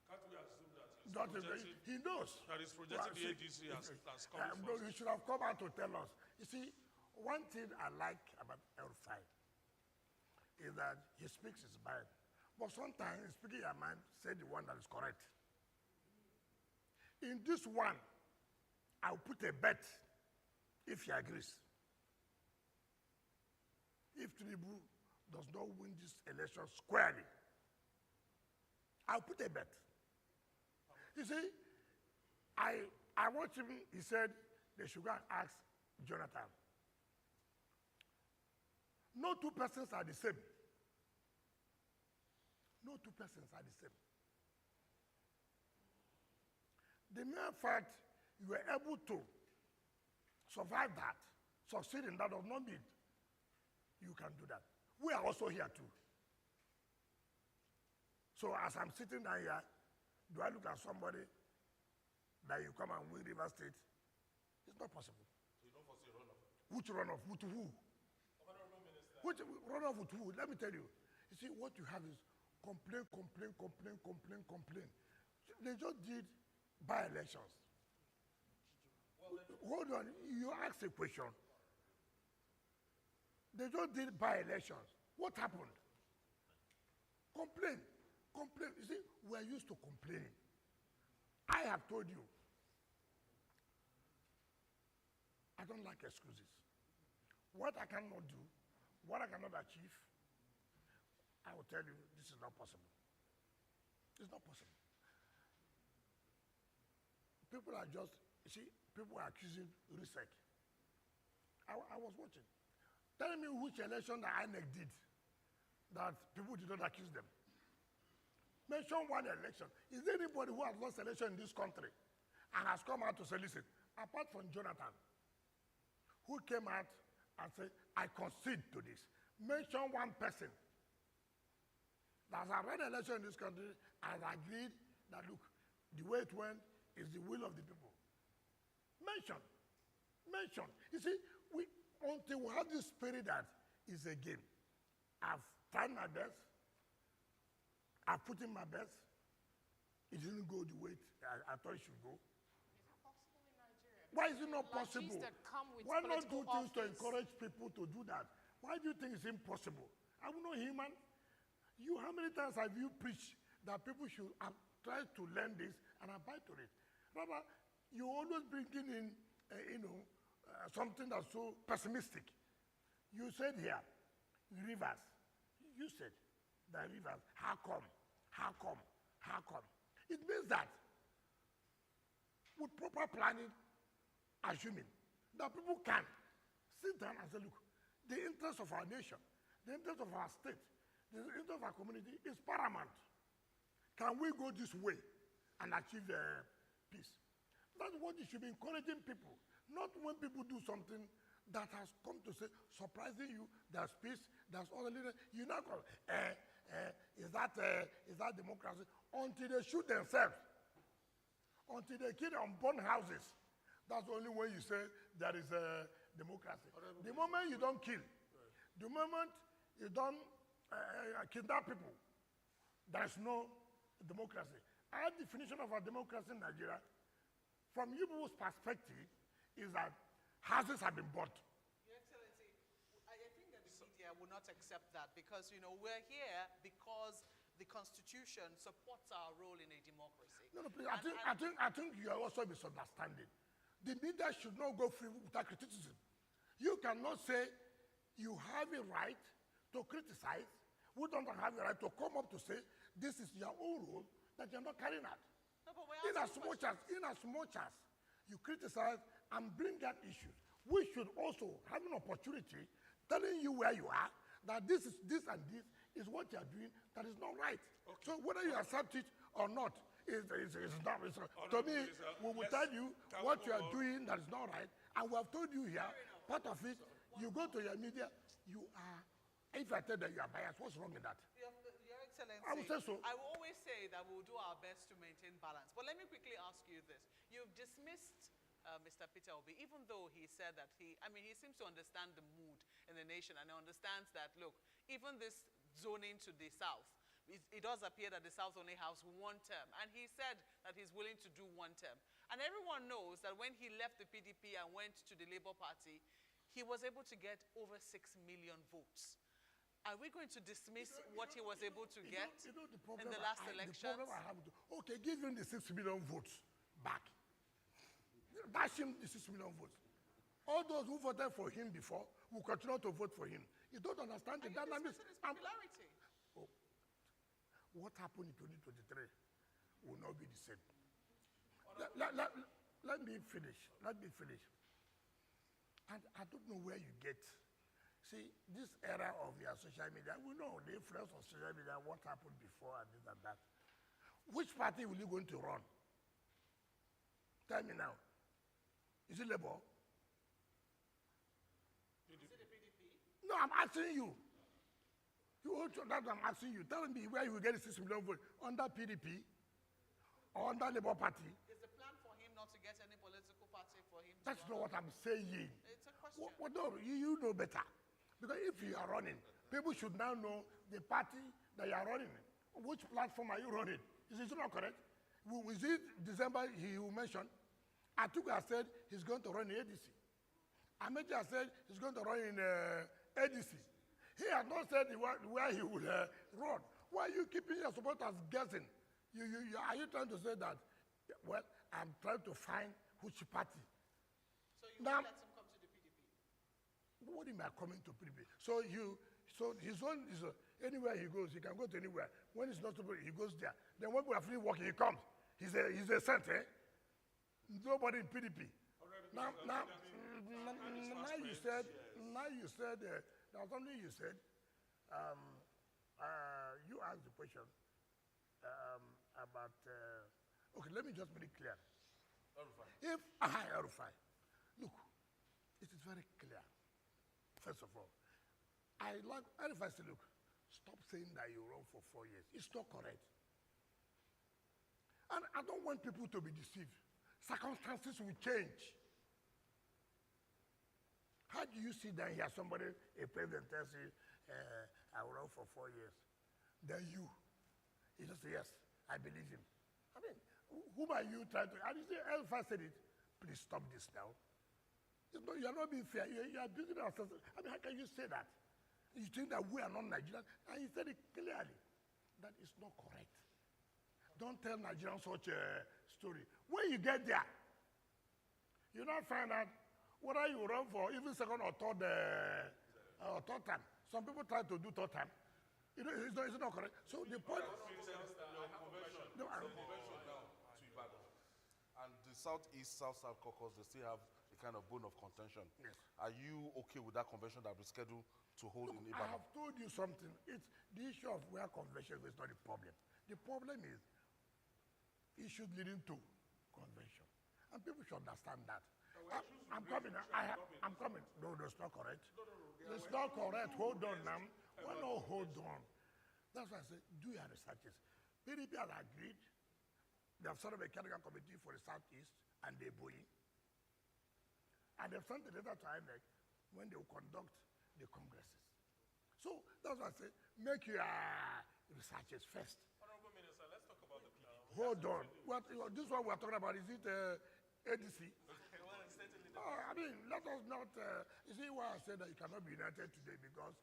Can't we assume that He knows. that is projecting the ADC as coming No, first? he should have come out to tell us. You see, one thing I like about Erufai is that he speaks his mind. But sometimes speaking your mind, say the one that is correct. In this one, I'll put a bet if he agrees. If Tinubu does not win this election squarely, I'll put a bet. You see, I watched him, he said they should go and ask Jonathan. No two persons are the same. No two persons are the same. The mere fact you were able to survive that, succeed in that, does not mean you can do that. We are also here too. So as I'm sitting down here, do I look at somebody that you come and win River State? It's not possible. So you don't foresee a runoff? Which runoff? With who? Which runoff with who? Let me tell you. You see, what you have is complain. They just did by-elections. Hold on, you asked a question. They just did by-elections. What happened? Complain. You see, we are used to complaining. I have told you, I don't like excuses. What I cannot do, what I cannot achieve, I will tell you, this is not possible. It's not possible. People are just, you see, people are accusing research. I was watching. Tell me which election that INEC did that people did not accuse them. Mention one election. Is there anybody who has lost election in this country and has come out to say, listen, apart from Jonathan, who came out and said, I concede to this. Mention one person that has run election in this country and agreed that, look, the way it went is the will of the people. Mention. You see, until we have this spirit that is a game, I've tried my best. I've put in my best. It didn't go the way I thought it should go. Is it possible in Nigeria? Why is it not Like possible? these that come with Why not do political things to office? encourage people to do that? Why do you think it's impossible? I'm not human. How many times have you preached that people should try to learn this and abide to it? Rather, you always bringing in, something that's so pessimistic. You said here, rivers. You said the rivers. How come? It means that with proper planning, assuming that people can sit down and say, look, the interest of our nation, the interest of our state, the interest of our community is paramount. Can we go this way and achieve peace? That's what you should be encouraging people, Not when people do something that has come to say, surprising you, there's peace, there's orderliness. You now call, is that democracy? Until they shoot themselves, until they kill unborn houses, that's only when you say there is a democracy. The moment you don't kill, the moment you don't kidnap people, there is no democracy. Our definition of a democracy in Nigeria, from you people's perspective, is that houses have been bought. Your Excellency, I think that the media will not accept that because, you know, we're here because the Constitution supports our role in a democracy. No, please, I think you are also misunderstanding. The media should not go free without criticism. You cannot say you have a right to criticize. We don't have a right to come up to say this is your own role that you're not carrying out. No, but In as much as you criticize and bring out issues, we should also have an opportunity telling you where you are, that this and this is what you are doing that is not right. Okay. So whether you accept it or not, is not. To me, we will tell you what you are doing that is not right, and we have told you here, part of it, you go to your media, you are, if I tell that you are biased, what's wrong with that? Your Excellency, I will say so. I will always say that we'll do our best to maintain balance. But let me quickly ask you this. You've dismissed Mr. Peter Obi, even though he said that he seems to understand the mood in the nation and he understands that, look, even this zoning to the south, it does appear that the South only has one term. And he said that he's willing to do one term. And everyone knows that when he left the PDP and went to the Labour Party, he was able to get over 6 million votes. Are we going to dismiss what he was able to get in the last elections? The problem I have okay, give him the 6 million votes back. Dash him the 6 million votes. All those who voted for him before will continue to vote for him. You don't understand the dynamics. Popularity. What happened in 2023 will not be the same. Let me finish. And I don't know where you get. See, this era of your social media, we know the influence of social media, what happened before and this and that. Which party will you going to run? Tell me now. Is it Labour? Is it the PDP? No, I'm asking you. That I'm asking you. Tell me where you will get the 6 million votes. Under PDP or under Labour Party? Is the plan for him not to get any political party for him? That's not what I'm saying. It's a question. No, you know better. Because if you are running, people should now know the party that you are running. Which platform are you running? Is it not correct? Was it December he mentioned? Atiku has said he's going to run in ADC. Amechi has said he's going to run in ADC. He has not said where he will run. Why are you keeping your supporters guessing? Are you trying to say that, well, I'm trying to find which party? So you won't let him come to the PDP? What do you mean coming to PDP? So his own is anywhere he goes, he can go to anywhere. When it's not to he goes there. Then when we are free working, he comes. He's a saint, eh? Nobody in PDP. Now you said, there was something you said. You asked the question about. Okay, let me just make it clear. Arufai. Look, it is very clear. First of all, Arufai said, look, stop saying that you run for 4 years. It's not correct. And I don't want people to be deceived. Circumstances will change. How do you sit down here, a president tells you, I will run for 4 years. Then you just say, yes, I believe him. I mean, whom are you trying to, and you say, Elfa said it, please stop this now. You are not being fair. You are abusing ourselves. I mean, how can you say that? You think that we are not Nigerians? And he said it clearly. That is not correct. Don't tell Nigerians such a story. When you get there, you not find out whether you run for even second or third time. Some people try to do third time. It's not correct. So the point. And the Southeast, South caucus, they still have a kind of bone of contention. Yes. Are you okay with that convention that we scheduled to hold in Ibadan? I have told you something. It's the issue of where convention is not the problem. The problem is issues leading to convention. And people should understand that. I'm coming. I'm coming. No, that's not correct. It's not correct. Hold on now. Well, no, hold on. That's why I say, do your researches. PDP has agreed. They have set up a technical committee for the Southeast and the Boeing. And they've sent a letter to INEC when they will conduct the congresses. So that's why I say, make your researches first. Honorable Minister, let's talk about the PDP. Hold on. This one we're talking about, is it ADC? I mean, let us not, you see why I said that you cannot be united today, because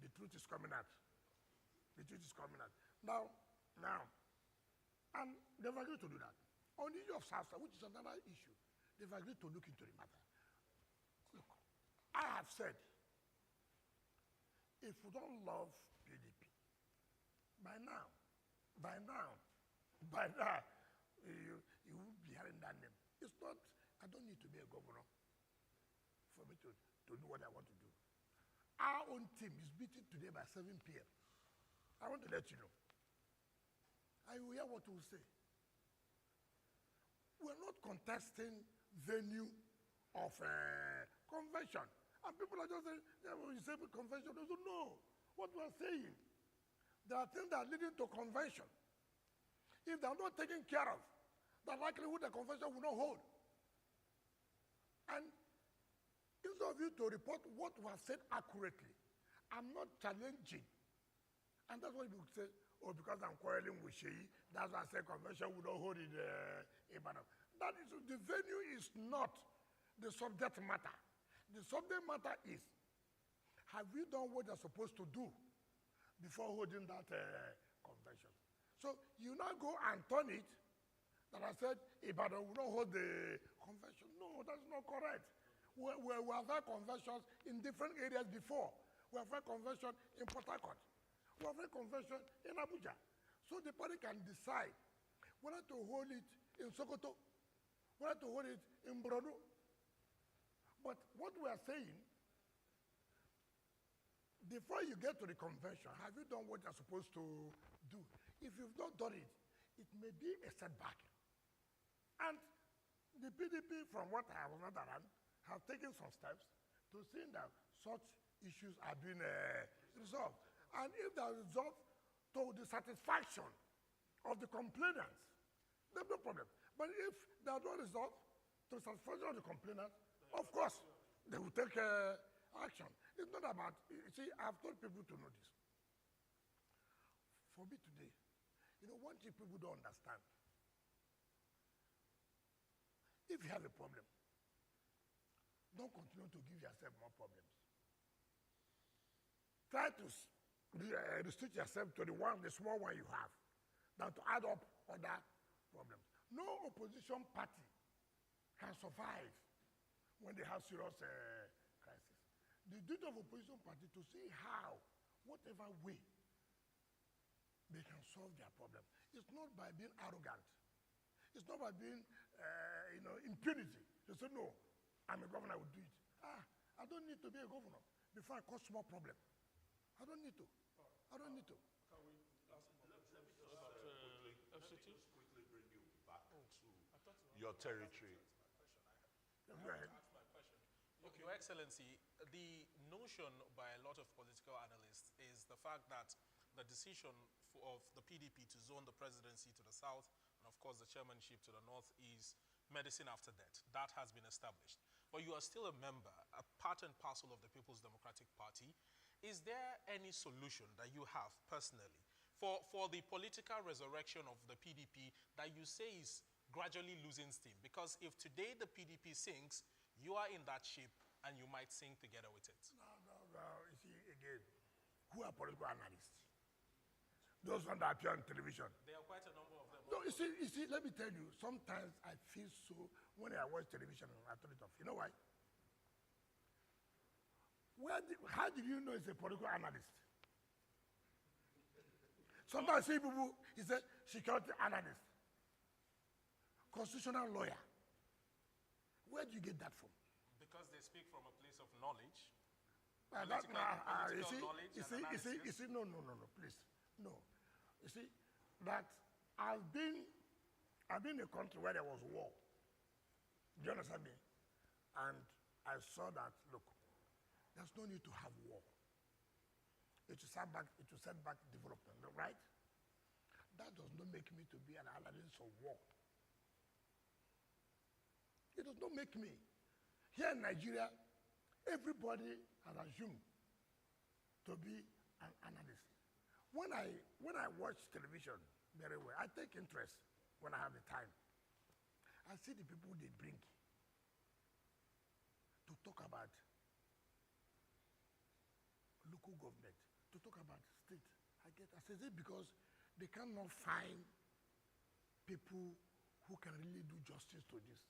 the truth is coming out. The truth is coming out. Now, and they've agreed to do that. On the issue of SAFSA, which is another issue, they've agreed to look into the matter. Look, I have said, if we don't love PDP, by now, you won't be hearing that name. It's not, I don't need to be a governor for me to do what I want to do. Our own team is beaten today by 7 p.m. I want to let you know. I will hear what you will say. We're not contesting venue of convention. And people are just saying, yeah, when you say convention, they don't know what we're saying. There are things that are leading to convention. If they are not taken care of, the likelihood the convention will not hold. And instead of you to report what we have said accurately, I'm not challenging. And that's what people say, oh, because I'm quarreling with Sheyi, that's why I say convention will not hold in Ibadan. That is, the venue is not the subject matter. The subject matter is, have we done what they're supposed to do before holding that convention? So you now go and turn it, that I said Ibadan will not hold the convention. No, that's not correct. We have had conventions in different areas before. We have had convention in Port Harcourt. We have had convention in Abuja. So the party can decide whether to hold it in Sokoto, whether to hold it in Borno. But what we are saying, before you get to the convention, have you done what you're supposed to do? If you've not done it, it may be a setback. And the PDP, from what I have not around, have taken some steps to see that such issues are being resolved. And if they are resolved to the satisfaction of the complainants, there's no problem. But if they are not resolved to the satisfaction of the complainants, of course, they will take action. It's not about, you see, I've told people to know this. For me today, you know, one thing people don't understand. If you have a problem, don't continue to give yourself more problems. Try to restrict yourself to the small one you have, than to add up other problems. No opposition party can survive when they have serious crisis. The duty of opposition party to see how, whatever way, they can solve their problem. It's not by being arrogant. It's not by being, impunity. They say, no, I'm a governor, I will do it. I don't need to be a governor before I cause small problem. I don't need to. I don't need to. Can we ask about FCT? Just quickly bring you back to your territory. Go ahead. Okay. Your Excellency, the notion by a lot of political analysts is the fact that the decision of the PDP to zone the presidency to the south and of course the chairmanship to the north is medicine after death. That has been established. But you are still a member, a part and parcel of the People's Democratic Party. Is there any solution that you have personally for the political resurrection of the PDP that you say is gradually losing steam? Because if today the PDP sinks, you are in that ship and you might sink together with it. No. You see, again, who are political analysts? Those ones that appear on television. There are quite a number of them. No, you see, let me tell you, sometimes I feel so, when I watch television, I turn it off. You know why? How did you know it's a political analyst? Sometimes I see people, he said, security analyst, constitutional lawyer. Where do you get that from? Because they speak from a place of knowledge. You see, no, please, no. You see, that I've been in a country where there was war. Do you understand me? And I saw that, look, there's no need to have war. It will set back development, right? That does not make me to be an analyst of war. It does not make me. Here in Nigeria, everybody has assumed to be an analyst. When I watch television very well, I take interest when I have the time. I see the people they bring to talk about local government, to talk about state. I say, is it because they cannot find people who can really do justice to this?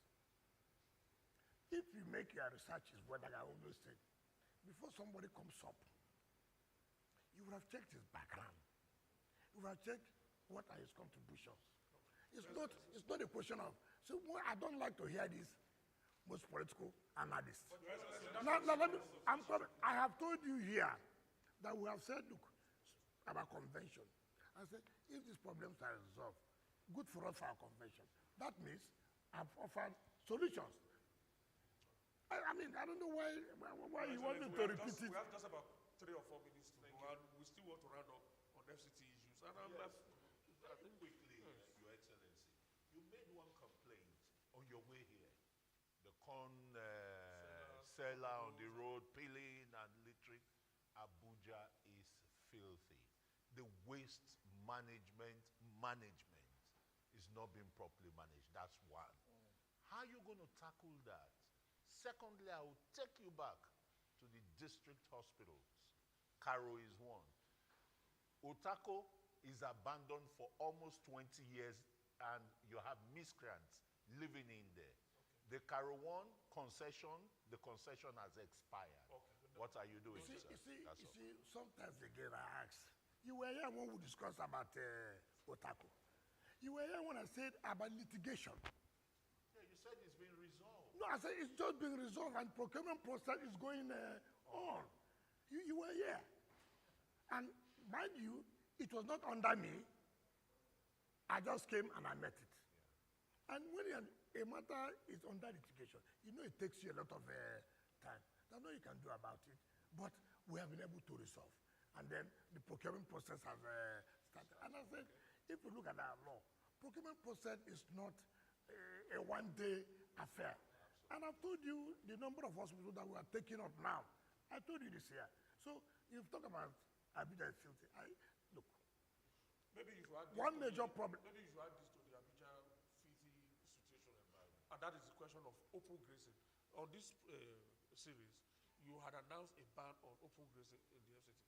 If you make your researches, what I always say, before somebody comes up, you would have checked his background. You would have checked what are his contributions. It's not a question of, so I don't like to hear this most political analysts. Now let me, I have told you here that we have said, look, about convention. I said, if these problems are resolved, good for us for our convention. That means I've offered solutions. I mean, I don't know why you want me to repeat it. We have just about 3 or 4 minutes to go, and we still want to round up on FCT issues. And I think quickly, Your Excellency, you made one complaint on your way here. The corn seller on the road, peeling and littering. Abuja is filthy. The waste management is not being properly managed. That's one. How are you going to tackle that? Secondly, I will take you back to the district hospitals. Caro is one. Otako is abandoned for almost 20 years, and you have miscreants living in there. Okay. The Caro 1 concession, the concession has expired. Okay. What are you doing, sir? You see, sometimes again I ask, you were here when we discussed about Otako. You were here when I said about litigation. Yeah, you said it's been resolved. No, I said it's just being resolved and procurement process is going on. You were here. And mind you, it was not under me. I just came and I met it. Yeah. And when a matter is under litigation, you know it takes you a lot of time. There's nothing you can do about it, but we have been able to resolve. And then the procurement process has started. And I said, if you look at our law, procurement process is not a one-day affair. And I've told you the number of hospitals that we are taking up now. I told you this here. So you've talked about Abuja filthy. Look. Maybe you should add one major problem. Maybe you should add this to the Abuja filthy situation environment. And that is the question of open grazing. On this series, you had announced a ban on open grazing in the FCT.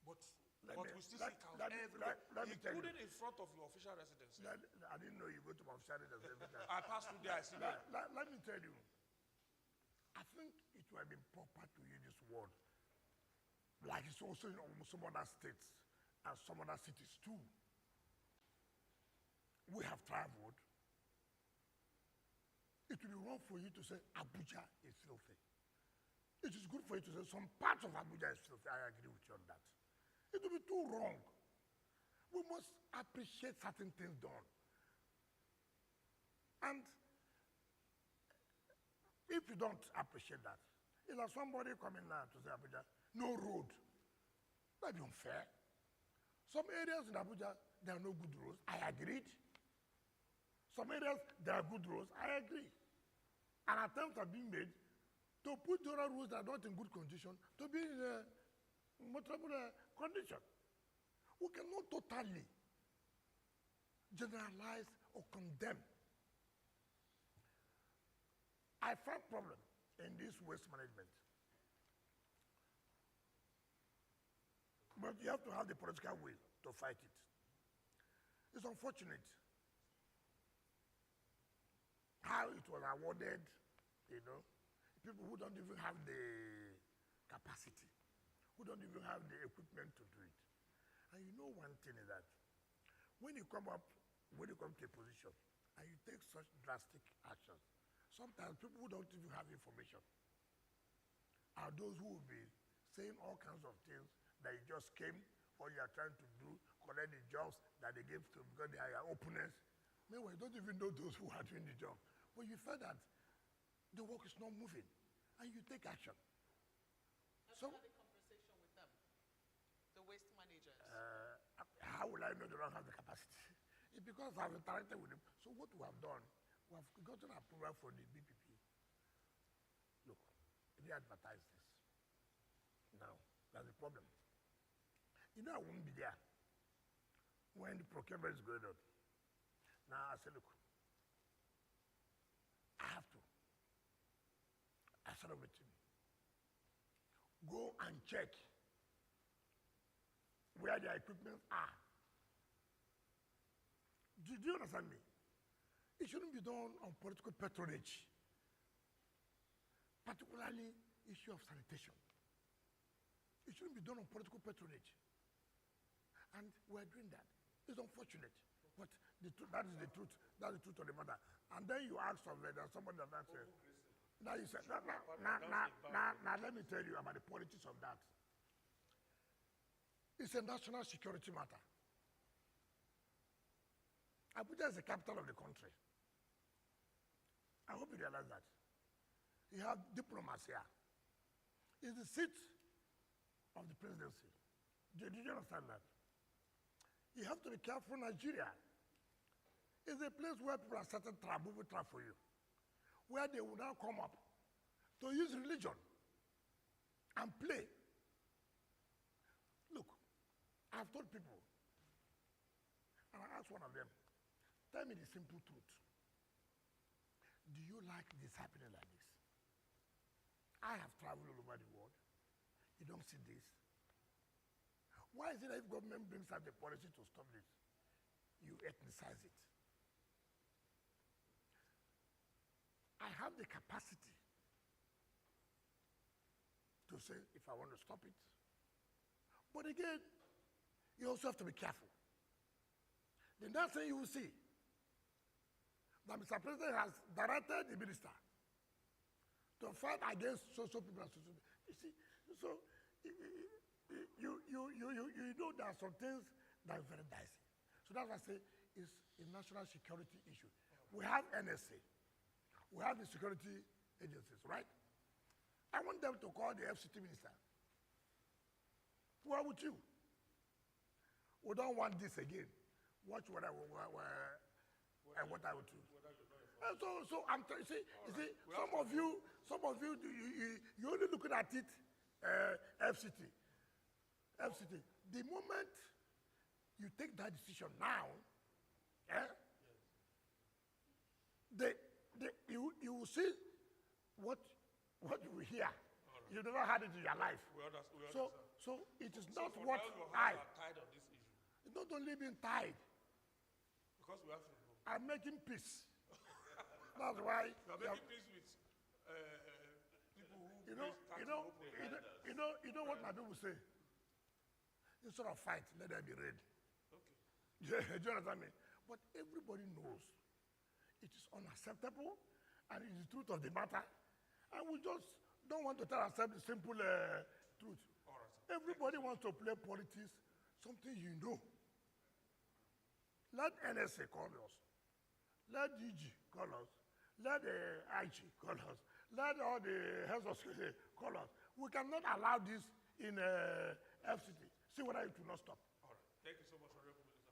But we still see cows everywhere, including in front of your official residence. I didn't know you go to my official residence every time. I passed through there, I see that. Let me tell you, I think it would have been proper to use this word, like it's also in some other states and some other cities too. We have traveled. It will be wrong for you to say Abuja is filthy. It is good for you to say some parts of Abuja is filthy. I agree with you on that. It will be too wrong. We must appreciate certain things done. And if you don't appreciate that, it's like somebody coming now to say Abuja, no road. That'd be unfair. Some areas in Abuja, there are no good roads. I agreed. Some areas, there are good roads. I agree. And attempts are being made to put the other roads that are not in good condition to be in a motorable condition. We cannot totally generalize or condemn. I find problem in this waste management. But you have to have the political will to fight it. It's unfortunate how it was awarded, people who don't even have the capacity, who don't even have the equipment to do it. And you know one thing is that when you come to a position and you take such drastic actions, sometimes people who don't even have information are those who will be saying all kinds of things that you just came or you are trying to do, collect the jobs that they gave to because they are your opponents. Meanwhile, you don't even know those who are doing the job. But you felt that the work is not moving, and you take action. So, Have you had a conversation with them, the waste managers? how will I know they don't have the capacity? It's because I've interacted with them. So what we have done, we have gotten approval for the BPP. Look, they advertise this. Now, that's the problem. You know, I won't be there when the procurement is going on. Now, I say, look, I have to. I said with him, go and check where their equipment are. Do you understand me? It shouldn't be done on political patronage, particularly issue of sanitation. It shouldn't be done on political patronage. And we're doing that. It's unfortunate, but that is the truth. That's the truth of the matter. And then you ask somebody, somebody that says, now you say, now let me tell you about the politics of that. It's a national security matter. Abuja is the capital of the country. I hope you realize that. You have diplomats here. It's the seat of the presidency. Did you understand that? You have to be careful. Nigeria is a place where people are setting trap for you, where they will now come up to use religion and play. Look, I've told people, and I asked one of them, tell me the simple truth. Do you like this happening like this? I have traveled all over the world. You don't see this. Why is it that if government brings out the policy to stop this, you ethnicize it? I have the capacity to say if I want to stop it. But again, you also have to be careful. The next thing you will see, that Mr. President has directed the minister to fight against social people and social people. You see, so you know there are some things that are very dicey. So that's why I say it's a national security issue. We have NSA. We have the security agencies, right? I want them to call the FCT minister. Who are with you? We don't want this again. Watch what I will do. So I'm you see, some of you, you only looking at it, FCT. The moment you take that decision now, you will see what you will hear. Right. You never had it in your life. We understand. So it is not what I. Tied on this issue. It's not only being tied. Because we have to. I'm making peace. That's why. We are making peace with people who. You know what my people say. Instead of fight, let there be rain. Okay. Yeah, do you understand me? But everybody knows it is unacceptable, and it is the truth of the matter. And we just don't want to tell ourselves the simple truth. All right, everybody wants to play politics, something you know. Let NSA call us. Let DG call us. Let the IG call us. Let all the health of security call us. We cannot allow this in FCT. See whether it will not stop. All right. Thank you so much, Honorable Minister.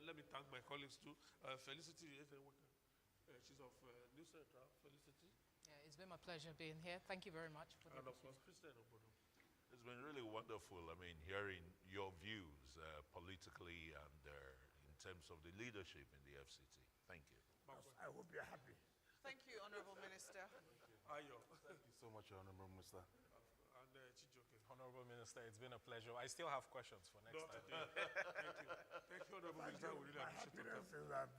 Let me thank my colleagues too. Felicity, she's of New Central. Felicity. Yeah, it's been my pleasure being here. Thank you very much for the And of course, Christian Obodo. It's been really wonderful. I mean, hearing your views politically and in terms of the leadership in the FCT. Thank you. I hope you're happy. Thank you, Honorable Minister. Ayo. Thank you so much, Honorable Minister. And Chijoke. Honorable Minister, it's been a pleasure. I still have questions for next time. Thank you. Thank you, Honorable Minister. We really My appreciate happiness is that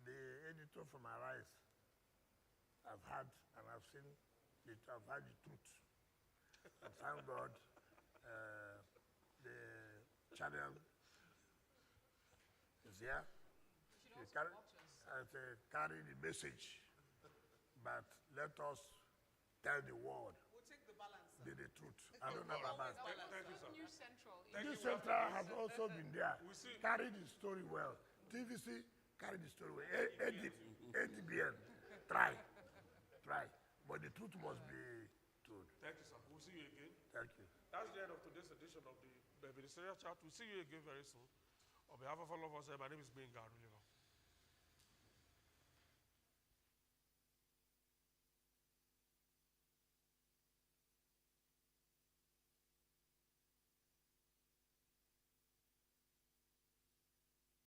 the editor from Arise, I've had and I've seen it, I've had the truth. And thank God, the channel is here. You should also watch us. Carry the message, but let us tell the world We'll take the balance. the truth. I don't know about that. Thank you, sir. News Central. News Central has also been there. We see. Carry the story well. TVC, carry the story well. ADBN, try. but the truth must be told. Thank you, sir. We'll see you again. Thank you. That's the end of today's edition of the ministerial chat. We'll see you again very soon. On behalf of all of us, my name is Ben Garulila.